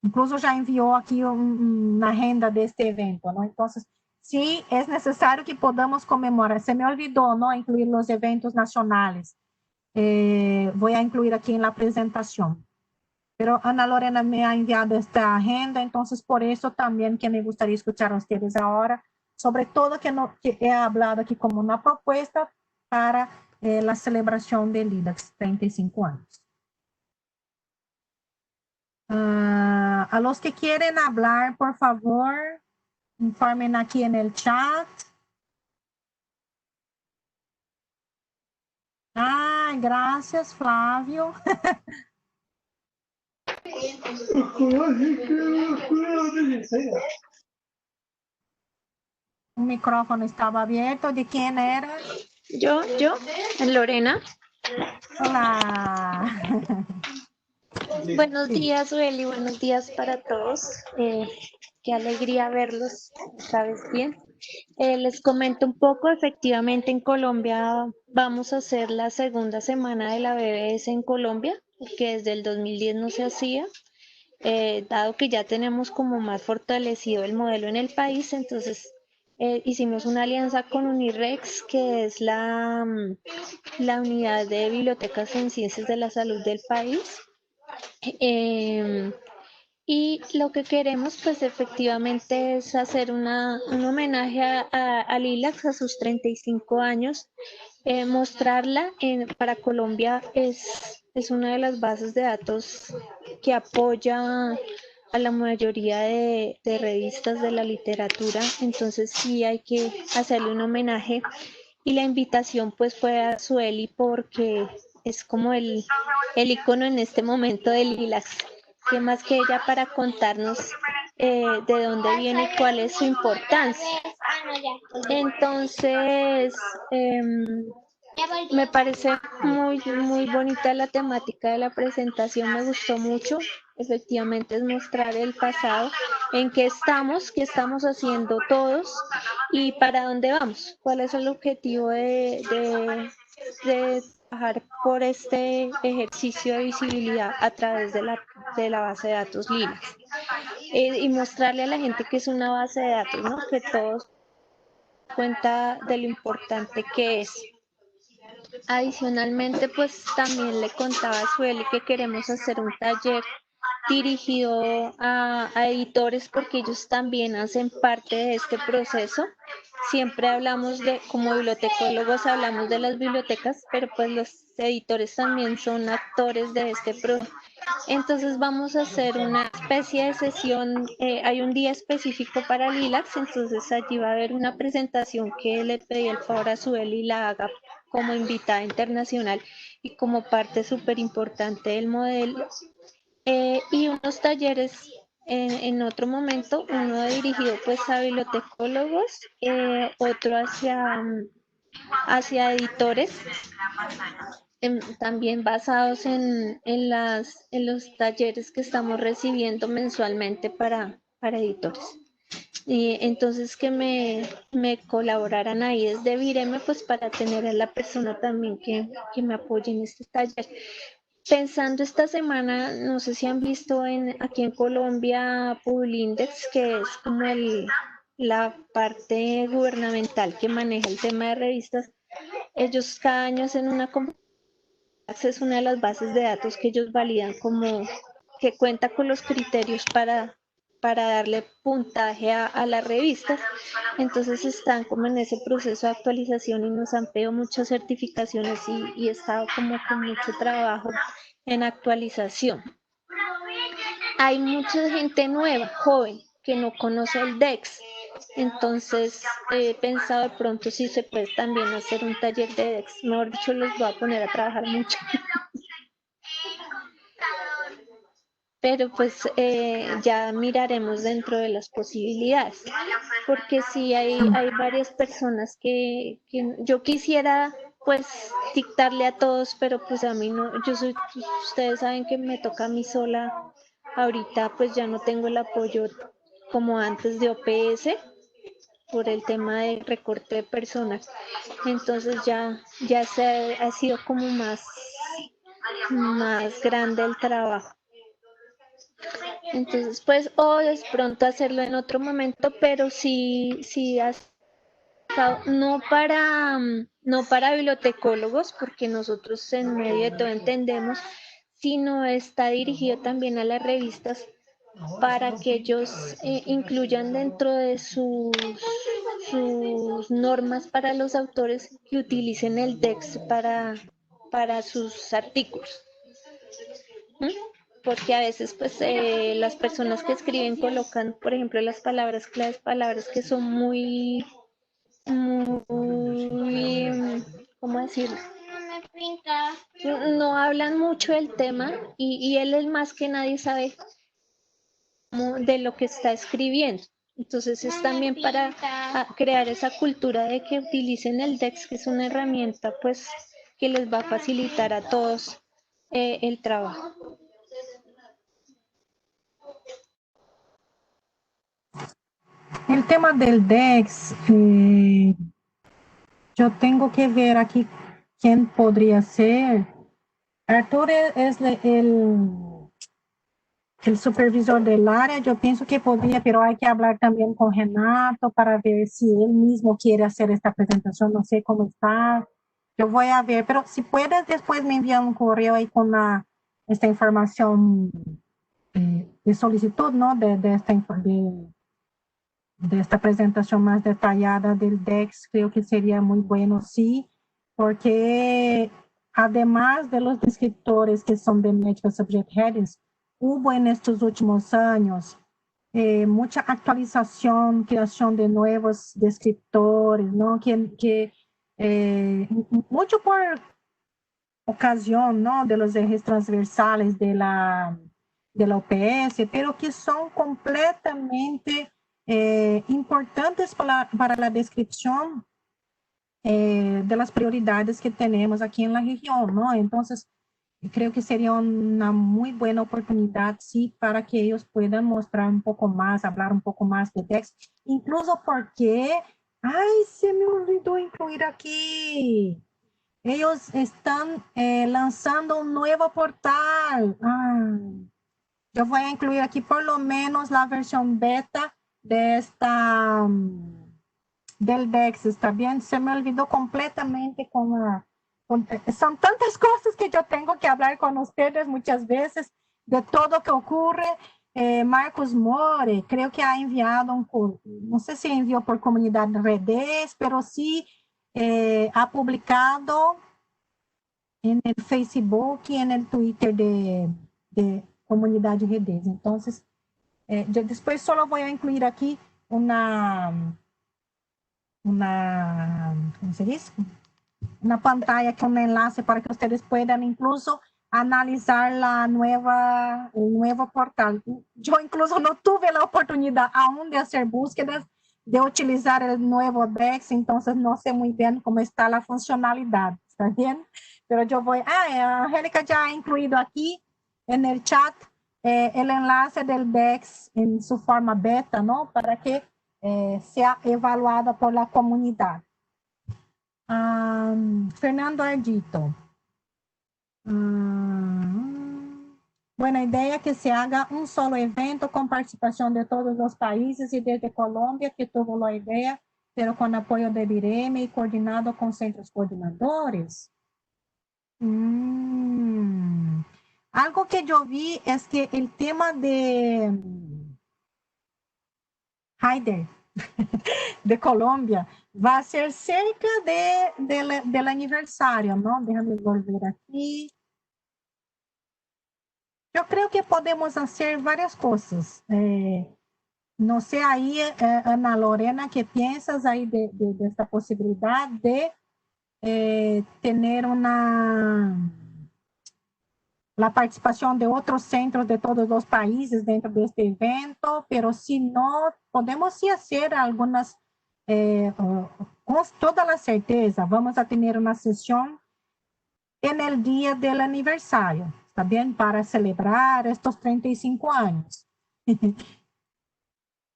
incluso ya envió aquí una agenda de este evento, ¿no? Entonces, sí es necesario que podamos conmemorar. Se me olvidó, ¿no? Incluir los eventos nacionales. Voy a incluir aquí en la presentación. Pero Ana Lorena me ha enviado esta agenda, entonces por eso también que me gustaría escuchar a ustedes ahora, sobre todo que he hablado aquí como una propuesta para la celebración del IDAX 35 años. A los que quieren hablar, por favor, informen aquí en el chat. Ay, gracias, Flavio. Un micrófono estaba abierto. ¿De quién era? Yo, Lorena. Hola. Buenos días, Ueli, buenos días para todos. Qué alegría verlos otra vez bien. Les comento un poco, efectivamente en Colombia vamos a hacer la segunda semana de la BBS en Colombia, porque desde el 2010 no se hacía. Dado que ya tenemos como más fortalecido el modelo en el país, entonces hicimos una alianza con Unirex, que es la unidad de bibliotecas en ciencias de la salud del país. Y lo que queremos pues efectivamente es hacer un homenaje a Lilacs a sus 35 años. Mostrarla para Colombia es una de las bases de datos que apoya a la mayoría de revistas de la literatura, entonces sí hay que hacerle un homenaje y la invitación pues fue a Sueli porque es como el icono en este momento del Lilacs, que más que ella para contarnos de dónde viene y cuál es su importancia. Entonces, me parece muy bonita la temática de la presentación, me gustó mucho. Efectivamente es mostrar el pasado, en qué estamos haciendo todos y para dónde vamos, cuál es el objetivo de trabajar por este ejercicio de visibilidad a través de la base de datos Lilacs. Y mostrarle a la gente que es una base de datos, ¿no? Que todos cuenta de lo importante que es. Adicionalmente, pues también le contaba a Sueli que queremos hacer un taller dirigido a editores porque ellos también hacen parte de este proceso. Siempre hablamos como bibliotecólogos, hablamos de las bibliotecas, pero pues los editores también son actores de este proceso. Entonces vamos a hacer una especie de sesión, hay un día específico para Lilacs, entonces allí va a haber una presentación que le pedí el favor a Sueli y la haga como invitada internacional y como parte súper importante del modelo. Y unos talleres en otro momento, uno dirigido pues a bibliotecólogos, otro hacia editores, también basados en los talleres que estamos recibiendo mensualmente para editores. Y entonces que me colaboraran ahí desde Vireme, pues para tener a la persona también que me apoye en este taller. Pensando esta semana, no sé si han visto aquí en Colombia Publindex, que es como la parte gubernamental que maneja el tema de revistas. Ellos cada año hacen una conferencia, es una de las bases de datos que ellos validan como que cuenta con los criterios para darle puntaje a las revistas. Entonces están como en ese proceso de actualización y nos han pedido muchas certificaciones y he estado como con mucho trabajo en actualización. hay mucha gente nueva, joven, que no conoce el DEX. Entonces he pensado de pronto si se puede también hacer un taller de DEX. Mejor dicho, los voy a poner a trabajar mucho. Pero pues ya miraremos dentro de las posibilidades, porque sí hay varias personas que yo quisiera pues dictarle a todos, pero pues a mí no, ustedes saben que me toca a mí sola, ahorita pues ya no tengo el apoyo como antes de OPS por el tema de recorte de personas, entonces ya ha sido como más grande el trabajo. Entonces, pues, o de pronto hacerlo en otro momento, pero sí no para bibliotecólogos, porque nosotros en medio de todo entendemos, sino está dirigido también a las revistas para que ellos incluyan dentro de sus normas para los autores que utilicen el DEX para sus artículos. ¿Mm? Porque a veces pues las personas que escriben colocan, por ejemplo, las palabras claves, palabras que son muy, ¿cómo decirlo? No hablan mucho del tema y él es más que nadie sabe de lo que está escribiendo. Entonces es también para crear esa cultura de que utilicen el DEX, que es una herramienta pues que les va a facilitar a todos el trabajo. El tema del DEX, yo tengo que ver aquí quién podría ser. Arthur es el supervisor del área, yo pienso que podría, pero hay que hablar también con Renato para ver si él mismo quiere hacer esta presentación, no sé cómo está. Yo voy a ver, pero si puedes después me envían un correo ahí con esta información de solicitud, ¿no? De esta presentación más detallada del DEX, creo que sería muy bueno, sí, porque además de los descriptores que son de Medical Subject Headings, hubo en estos últimos años mucha actualización, creación de nuevos descriptores, ¿no? Mucho por ocasión, ¿no? De los ejes transversales de la OPS, pero que son completamente importantes para la descripción de las prioridades que tenemos aquí en la región, ¿no? Entonces, creo que sería una muy buena oportunidad, sí, para que ellos puedan mostrar un poco más, hablar un poco más de texto, incluso porque, ay, se me olvidó incluir aquí. Ellos están lanzando un nuevo portal. Yo voy a incluir aquí por lo menos la versión beta de del DEX, ¿está bien? Se me olvidó completamente son tantas cosas que yo tengo que hablar con ustedes muchas veces de todo que ocurre. Marcos More, creo que ha enviado no sé si envió por comunidad de redes, pero sí ha publicado en el Facebook y en el Twitter de Comunidad de Redes. Entonces, yo después solo voy a incluir aquí ¿cómo se dice? Una pantalla con un enlace para que ustedes puedan incluso analizar el nuevo portal. Yo incluso no tuve la oportunidad aún de hacer búsquedas, de utilizar el nuevo DEX, entonces no sé muy bien cómo está la funcionalidad, ¿está bien? Pero yo voy, Angélica ya ha incluido aquí en el chat el enlace del DEX en su forma beta, ¿no? Para que sea evaluada por la comunidad. Fernando Ardito. Buena idea que se haga un solo evento con participación de todos los países y desde Colombia, que tuvo la idea, pero con apoyo de BIREME y coordinado con centros coordinadores. Algo que yo vi es que el tema de Haider, de Colombia, va a ser cerca del aniversario, ¿no? Déjame volver aquí. Yo creo que podemos hacer varias cosas. No sé ahí, Ana Lorena, ¿qué piensas ahí de esta posibilidad de tener la participación de otros centros de todos los países dentro de este evento? Pero si no, podemos sí hacer algunas, con toda la certeza, vamos a tener una sesión en el día del aniversario, ¿está bien? Para celebrar estos 35 años.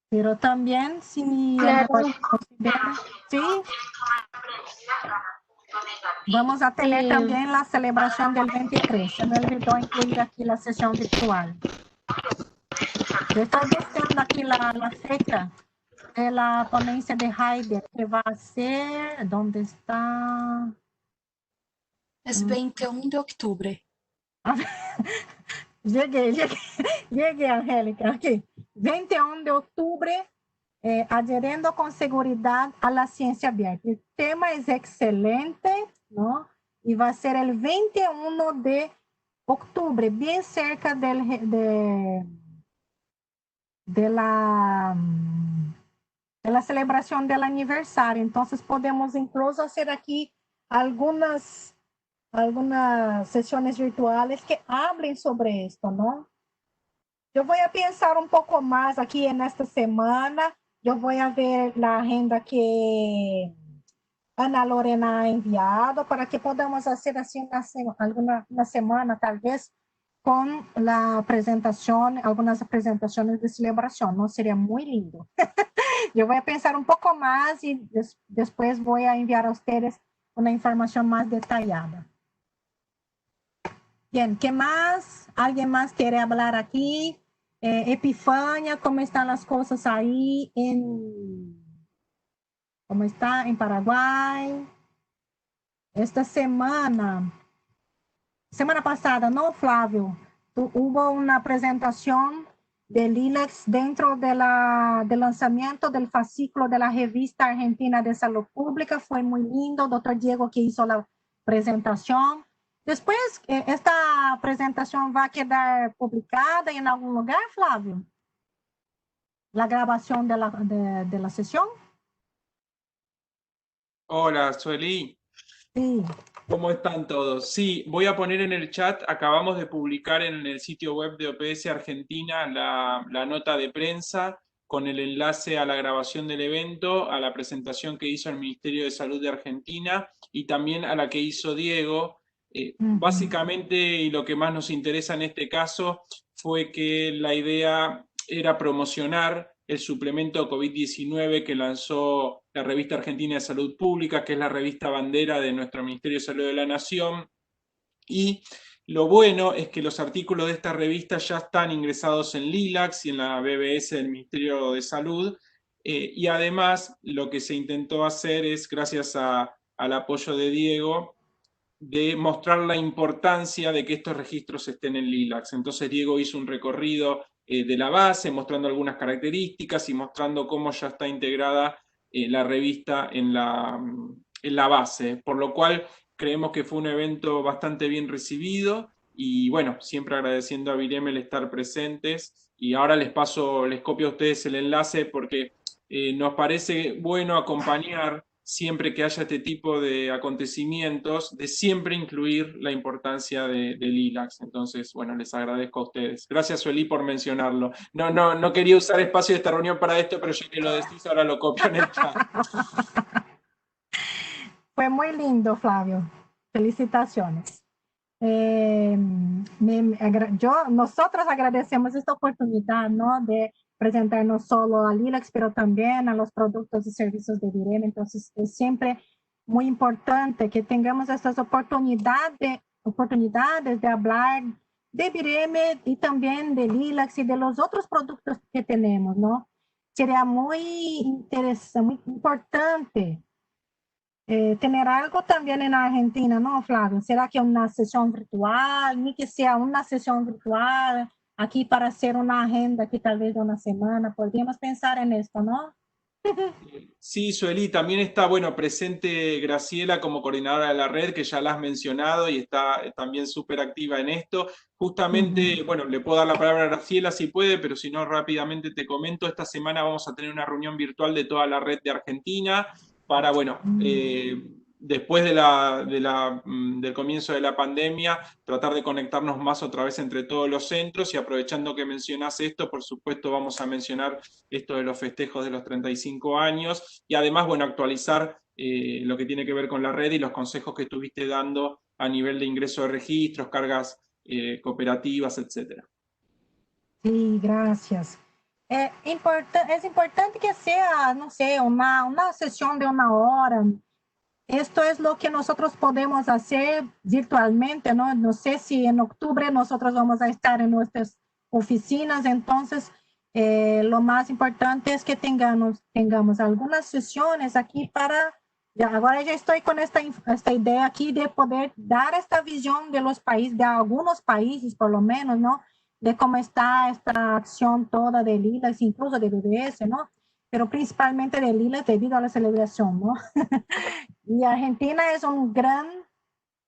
Pero también, si Claro, considera, sí, vamos a tener eh, también la celebración del 23. Se me olvidó incluir aquí la sesión virtual. Yo estoy buscando aquí la fecha de la ponencia de Heidegger, que va a ser, ¿dónde está? Es 21 de octubre. Llegué, Angélica, aquí. 21 de octubre, adheriendo con seguridad a la ciencia abierta. El tema es excelente, ¿no? Y va a ser el 21 de octubre, bien cerca de la celebración del aniversario. Entonces podemos incluso hacer aquí algunas sesiones virtuales que hablen sobre esto, ¿no? Yo voy a pensar un poco más aquí en esta semana. Yo voy a ver la agenda que Ana Lorena ha enviado para que podamos hacer así una semana, tal vez, con la presentación, algunas presentaciones de celebración, ¿no? Sería muy lindo. Yo voy a pensar un poco más y después voy a enviar a ustedes una información más detallada. Bien, ¿qué más? ¿Alguien más quiere hablar aquí? Epifania, ¿cómo están las cosas ahí cómo está en Paraguay? Esta semana pasada, ¿no, Flávio? Hubo una presentación del ILEX dentro del lanzamiento del fascículo de la revista Argentina de Salud Pública. Fue muy lindo, doctor Diego que hizo la presentación. Después, esta presentación va a quedar publicada en algún lugar, Flávio? La grabación de la sesión. Hola, Sueli. Sí. ¿Cómo están todos? Sí, voy a poner en el chat, acabamos de publicar en el sitio web de OPS Argentina la nota de prensa con el enlace a la grabación del evento, a la presentación que hizo el Ministerio de Salud de Argentina y también a la que hizo Diego. Básicamente, y lo que más nos interesa en este caso, fue que la idea era promocionar el suplemento COVID-19 que lanzó la Revista Argentina de Salud Pública, que es la revista bandera de nuestro Ministerio de Salud de la Nación. Y lo bueno es que los artículos de esta revista ya están ingresados en LILACS y en la BBS del Ministerio de Salud. Y además, lo que se intentó hacer es, gracias al apoyo de Diego, de mostrar la importancia de que estos registros estén en LILACS. Entonces Diego hizo un recorrido de la base, mostrando algunas características y mostrando cómo ya está integrada la revista en la base, por lo cual creemos que fue un evento bastante bien recibido y bueno, siempre agradeciendo a Vireme el estar presentes y ahora les copio a ustedes el enlace porque nos parece bueno acompañar siempre que haya este tipo de acontecimientos, de siempre incluir la importancia del ILACS. Entonces, bueno, les agradezco a ustedes. Gracias, Sueli, por mencionarlo. No quería usar espacio de esta reunión para esto, pero ya que lo decís, ahora lo copio en el chat. Fue muy lindo, Flávio. Felicitaciones. Nosotros agradecemos esta oportunidad, ¿no? De presentar no solo a Lilacs, pero también a los productos y servicios de Vireme. Entonces, es siempre muy importante que tengamos estas oportunidades de hablar de Vireme y también de Lilacs y de los otros productos que tenemos, ¿no? Sería muy interesante, muy importante tener algo también en Argentina, ¿no, Flávio? ¿Será que una sesión virtual, ni que sea una sesión virtual aquí para hacer una agenda aquí tal vez de una semana? Podríamos pensar en esto, ¿no? Sí, Sueli, también está, bueno, presente Graciela como coordinadora de la red, que ya la has mencionado y está también súper activa en esto. Justamente, bueno, le puedo dar la palabra a Graciela si puede, pero si no, rápidamente te comento, esta semana vamos a tener una reunión virtual de toda la red de Argentina para, bueno, después del comienzo de la pandemia, tratar de conectarnos más otra vez entre todos los centros y aprovechando que mencionas esto, por supuesto vamos a mencionar esto de los festejos de los 35 años y además, bueno, actualizar lo que tiene que ver con la red y los consejos que estuviste dando a nivel de ingreso de registros, cargas cooperativas, etcétera. Sí, gracias. Es importante que sea, no sé, una sesión de una hora. Esto es lo que nosotros podemos hacer virtualmente, ¿no? No sé si en octubre nosotros vamos a estar en nuestras oficinas, entonces lo más importante es que tengamos algunas sesiones aquí para, ahora ya estoy con esta idea aquí de poder dar esta visión de los países, de algunos países por lo menos, ¿no? De cómo está esta acción toda de Lilas, incluso de BBS, ¿no? Pero principalmente de Lilas debido a la celebración, ¿no? Y Argentina es un gran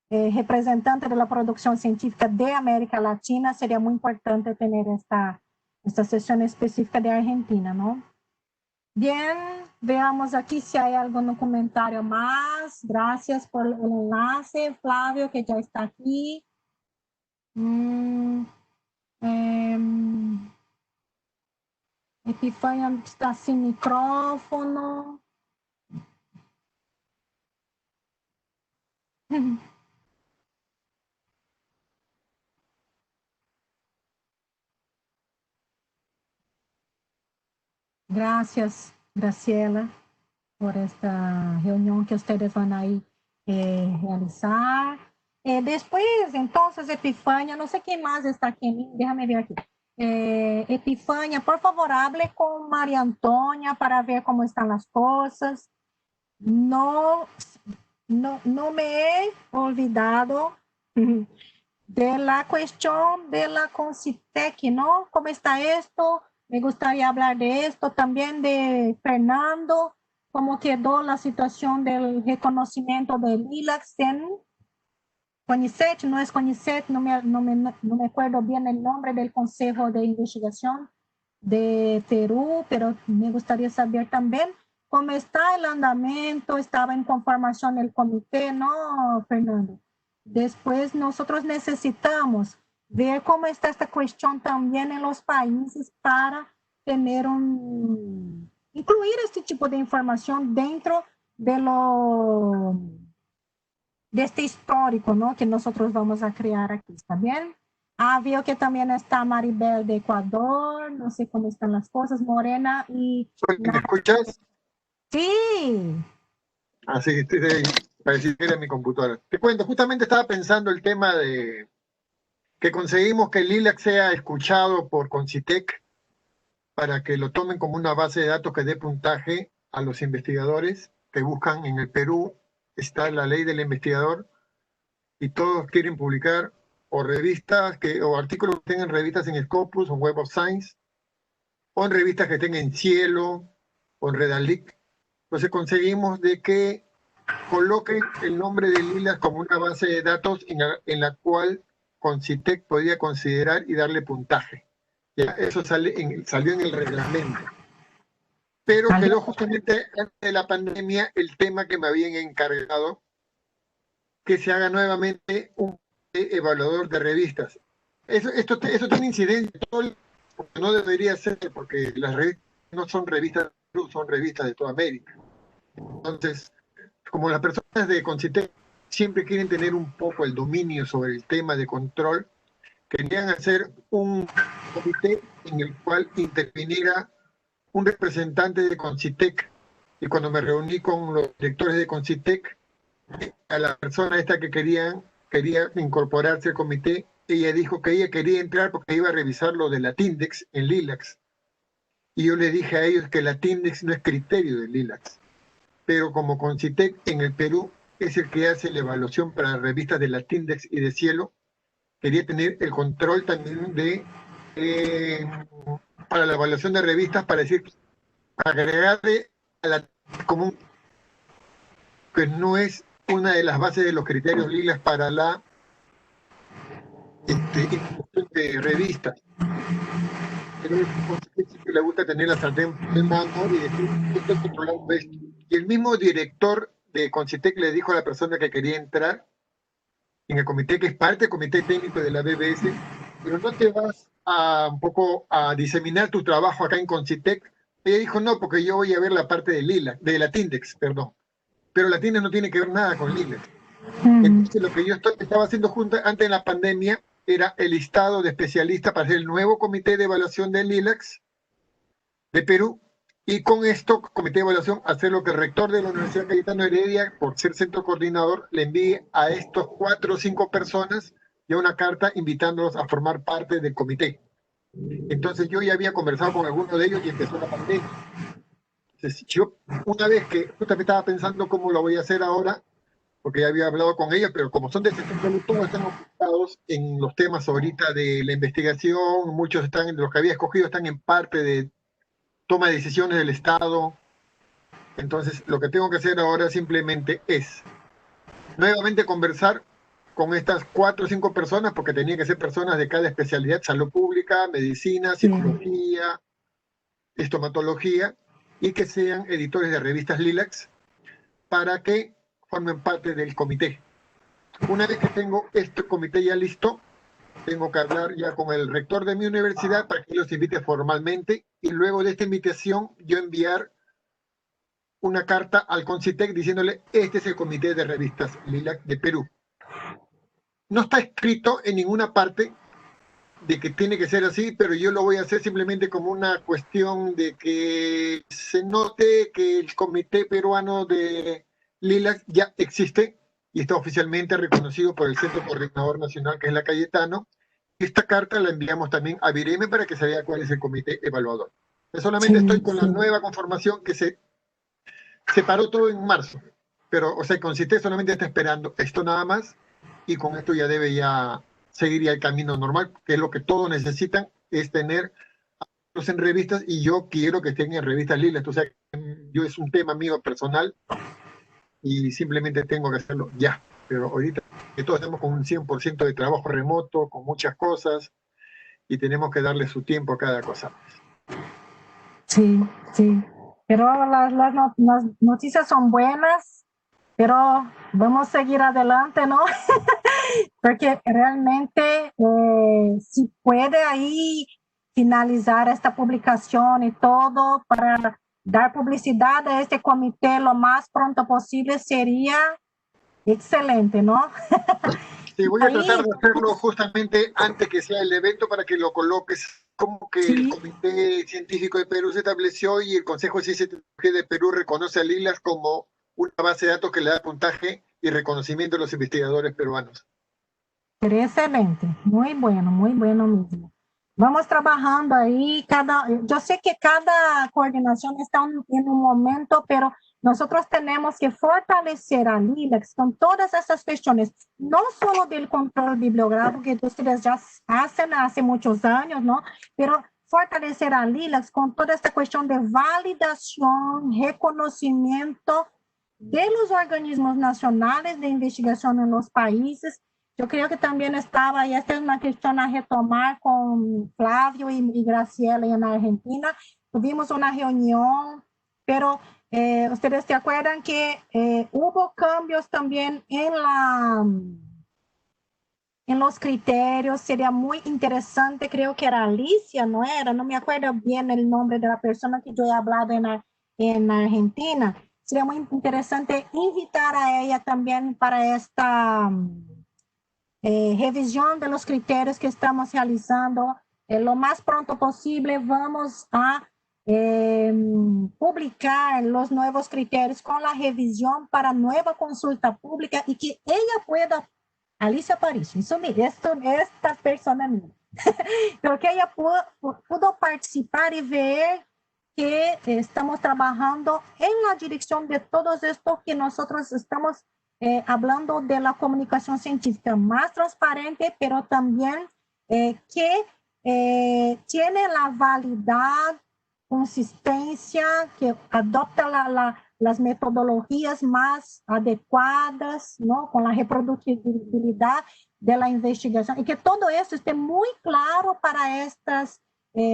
representante de la producción científica de América Latina. Sería muy importante tener esta sesión específica de Argentina, ¿no? Bien, veamos aquí si hay algún comentario más. Gracias por el enlace, Flavio, que ya está aquí. Epifania está sin micrófono. Gracias, Graciela, por esta reunión que ustedes van a ir realizar. Después, entonces, Epifania, no sé quién más está aquí, déjame ver aquí. Epifania, por favor, hable con María Antonia para ver cómo están las cosas. No me he olvidado de la cuestión de la Concitec, ¿no? ¿Cómo está esto? Me gustaría hablar de esto, también de Fernando, cómo quedó la situación del reconocimiento del ILAX en CONICET, no es CONICET, no me acuerdo bien el nombre del Consejo de Investigación de Perú, pero me gustaría saber también cómo está el andamiento, estaba en conformación el comité, ¿no, Fernando? Después nosotros necesitamos ver cómo está esta cuestión también en los países para tener incluir este tipo de información dentro de este histórico, ¿no? Que nosotros vamos a crear aquí, ¿está bien? Veo que también está Maribel de Ecuador, no sé cómo están las cosas, Morena y... ¿Me escuchas? Sí. Así que para decir que era mi computadora. Te cuento, justamente estaba pensando el tema de que conseguimos que el ILAC sea escuchado por Concitec para que lo tomen como una base de datos que dé puntaje a los investigadores que buscan en el Perú. Está la ley del investigador y todos quieren publicar o revistas o artículos que tengan revistas en Scopus o Web of Science, o en revistas que tengan en Cielo o en Redalic. Entonces conseguimos de que coloquen el nombre de Lilas como una base de datos en la cual Concitec podía considerar y darle puntaje. Ya, eso salió en el reglamento. Pero quedó justamente antes de la pandemia el tema que me habían encargado, que se haga nuevamente un evaluador de revistas. Esto tiene incidencia, porque no debería ser, porque las revistas no son revistas, son revistas de toda América. Entonces, como las personas de Concitec siempre quieren tener un poco el dominio sobre el tema de control, querían hacer un comité en el cual interviniera un representante de Concitec. Y cuando me reuní con los directores de Concitec, a la persona esta que quería incorporarse al comité, ella dijo que ella quería entrar porque iba a revisar lo de la Tindex en LILACS. Y yo le dije a ellos que la Tindex no es criterio de LILACS. Pero como Concitec en el Perú es el que hace la evaluación para revistas de la Tindex y de Cielo, quería tener el control también para la evaluación de revistas, para decir, para agregarle la común, que no es una de las bases de los criterios lilas para la inclusión de revistas. Pero que le gusta tener la sartén en mano y decir, estoy controlando esto. Y el mismo director de Concitec le dijo a la persona que quería entrar en el comité, que es parte del comité técnico de la BBS, pero no te vas a un poco a diseminar tu trabajo acá en Concitec. Ella dijo, no, porque yo voy a ver la parte de Lila, de la Tindex, perdón. Pero la Tindex no tiene que ver nada con Lila. Entonces lo que yo estaba haciendo antes de la pandemia era el listado de especialistas para hacer el nuevo comité de evaluación del LILACS de Perú, y con esto, comité de evaluación, hacer lo que el rector de la Universidad Cayetano Heredia, por ser centro coordinador, le envíe a estos 4 o 5 personas ya una carta invitándolos a formar parte del comité. Entonces yo ya había conversado con alguno de ellos y empezó la pandemia. Entonces yo, una vez que justamente estaba pensando cómo lo voy a hacer ahora, porque ya había hablado con ellos, pero como son de sector salud, todos están ocupados en los temas ahorita de la investigación, muchos están, de los que había escogido, están en parte de toma de decisiones del Estado. Entonces, lo que tengo que hacer ahora simplemente es nuevamente conversar con estas 4 o 5 personas, porque tenía que ser personas de cada especialidad, salud pública, medicina, psicología, estomatología, y que sean editores de revistas LILACS, para que formen parte del comité. Una vez que tengo este comité ya listo, tengo que hablar ya con el rector de mi universidad para que los invite formalmente, y luego de esta invitación yo enviar una carta al Concitec diciéndole, este es el comité de revistas LILACS de Perú. No está escrito en ninguna parte de que tiene que ser así, pero yo lo voy a hacer simplemente como una cuestión de que se note que el comité peruano de LILACS ya existe y está oficialmente reconocido por el Centro Coordinador Nacional, que es la Cayetano. Esta carta la enviamos también a Vireme para que se vea cuál es el comité evaluador. Yo solamente estoy con la nueva conformación que se separó todo en marzo, pero, o sea, Concitec solamente está esperando esto nada más, y con esto ya debe ya seguir ya el camino normal, que es lo que todos necesitan, es tener los en revistas, y yo quiero que estén en revistas LILACS. O sea, yo es un tema mío personal y simplemente tengo que hacerlo ya. Pero ahorita que todos estamos con un 100% de trabajo remoto, con muchas cosas, y tenemos que darle su tiempo a cada cosa. Sí, sí. Pero las noticias son buenas, pero vamos a seguir adelante, ¿no? Porque realmente si puede ahí finalizar esta publicación y todo para dar publicidad a este comité lo más pronto posible sería excelente, ¿no? Sí, voy a tratar de hacerlo justamente antes que sea el evento para que lo coloques como que el Comité Científico de Perú se estableció y el Consejo de Ciencia y Tecnología de Perú reconoce a LILACS como una base de datos que le da puntaje y reconocimiento a los investigadores peruanos. Sería excelente, muy bueno mismo. Vamos trabajando ahí, yo sé que cada coordinación está en un momento, pero nosotros tenemos que fortalecer a LILACS con todas estas cuestiones, no solo del control bibliográfico que ustedes ya hacen hace muchos años, ¿no? Pero fortalecer a LILACS con toda esta cuestión de validación, reconocimiento de los organismos nacionales de investigación en los países. Yo creo que también estaba, y esta es una cuestión a retomar con Flavio y Graciela en Argentina. Tuvimos una reunión, pero ustedes se acuerdan que hubo cambios también en los criterios. Sería muy interesante, creo que era Alicia, ¿no era? No me acuerdo bien el nombre de la persona que yo he hablado en Argentina. Sería muy interesante invitar a ella también para esta revisión de los criterios que estamos realizando. Lo más pronto posible vamos a publicar los nuevos criterios con la revisión para nueva consulta pública y que ella pueda, Alicia Aparicio, esta persona mía, pero que ella pudo participar y ver que estamos trabajando en la dirección de todos estos que nosotros estamos hablando de la comunicación científica más transparente, pero también que tiene la validad consistencia, que adopta las metodologías más adecuadas, ¿no? Con la reproducibilidad de la investigación, y que todo eso esté muy claro para estas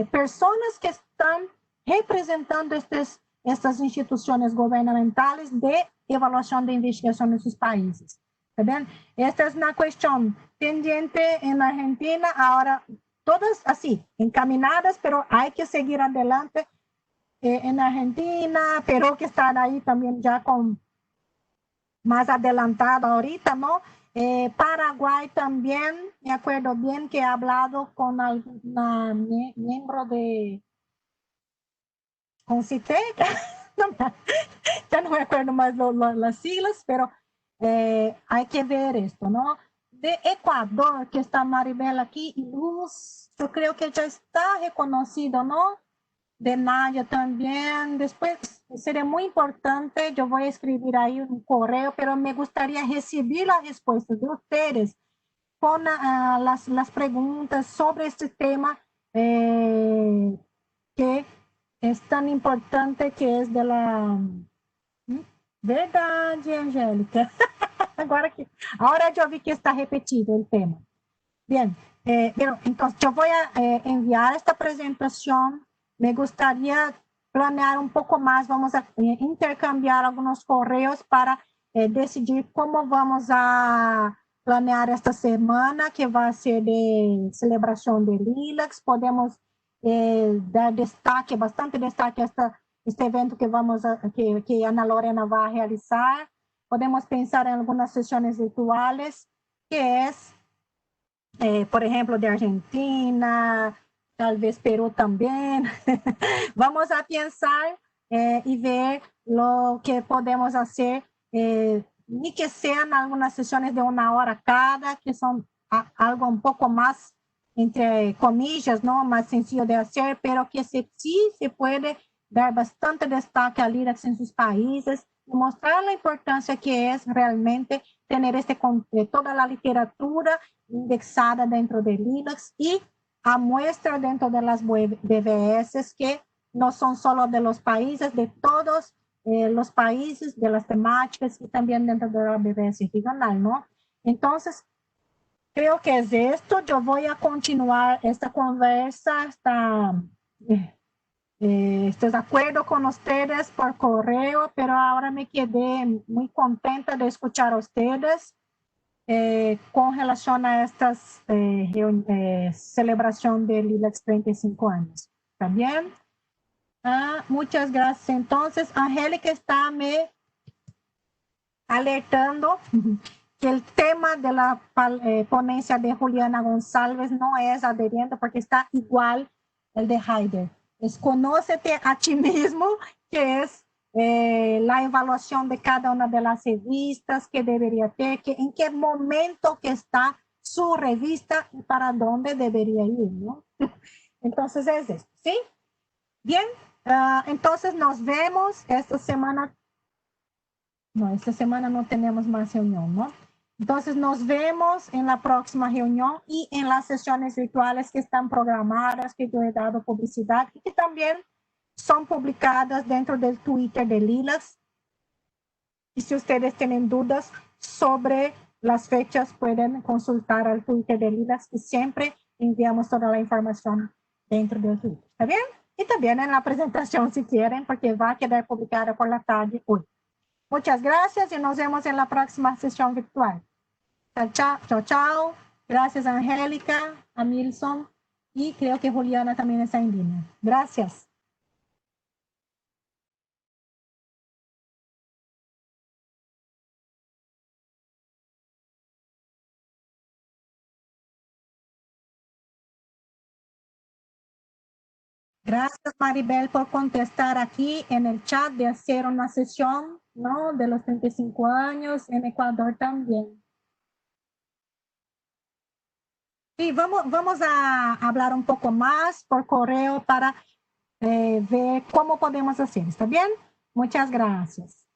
personas que están representando estas instituciones gubernamentales de evaluación de investigación en sus países. ¿Está bien? Esta es una cuestión pendiente en Argentina, ahora todas así, encaminadas, pero hay que seguir adelante en Argentina, Perú que está ahí también ya con más adelantado ahorita, ¿no? Paraguay también, me acuerdo bien que he hablado con alguna miembro de CITEC, ya no me acuerdo más las siglas, pero hay que ver esto, ¿no? De Ecuador, que está Maribel aquí, y Luz, yo creo que ya está reconocido, ¿no? De Nadia también. Después sería muy importante, yo voy a escribir ahí un correo, pero me gustaría recibir las respuestas de ustedes con las preguntas sobre este tema que es tan importante, que es de la... Verdade, Angélica. Ahora yo vi que está repetido el tema. Bien, pero entonces yo voy a enviar esta presentación. Me gustaría planear un poco más, vamos a intercambiar algunos correos para decidir cómo vamos a planear esta semana, que va a ser de celebración de LILACS. Podemos dar destaque, bastante destaque a este evento que Ana Lorena va a realizar. Podemos pensar en algunas sesiones virtuales, que es, por ejemplo, de Argentina, tal vez Perú también. Vamos a pensar y ver lo que podemos hacer, ni que sean algunas sesiones de 1 hora cada, que son algo un poco más, entre comillas, ¿no? Más sencillo de hacer, pero que sí se puede dar bastante destaque a LILACS en sus países, y mostrar la importancia que es realmente tener toda la literatura indexada dentro de LILACS y a muestra dentro de las BBS, que no son solo de los países, de todos los países, de las temáticas, y también dentro de la BBS regional, ¿no? Entonces, creo que es esto. Yo voy a continuar esta conversa hasta... estoy de acuerdo con ustedes por correo, pero ahora me quedé muy contenta de escuchar a ustedes con relación a esta celebración de LILACS 35 años. ¿Está bien? Muchas gracias. Entonces, Angélica está me alertando que el tema de la ponencia de Juliana González no es adheriendo, porque está igual el de Haider. Es Conócete a ti mismo, que es la evaluación de cada una de las revistas que debería ter, en qué momento que está su revista y para dónde debería ir, ¿no? Entonces es esto, ¿sí? Bien, entonces nos vemos esta semana. No, esta semana no tenemos más reunión, ¿no? Entonces nos vemos en la próxima reunión y en las sesiones virtuales que están programadas, que yo he dado publicidad y que también son publicadas dentro del Twitter de LILACS. Y si ustedes tienen dudas sobre las fechas, pueden consultar al Twitter de LILACS, y siempre enviamos toda la información dentro del Twitter. ¿Está bien? Y también en la presentación, si quieren, porque va a quedar publicada por la tarde hoy. Muchas gracias y nos vemos en la próxima sesión virtual. Chao, chao, chao. Gracias, Angélica, a Milson, y creo que Juliana también está en línea. Gracias. Gracias, Maribel, por contestar aquí en el chat de hacer una sesión, ¿no? De los 35 años en Ecuador también. Y vamos a hablar un poco más por correo para ver cómo podemos hacer. ¿Está bien? Muchas gracias.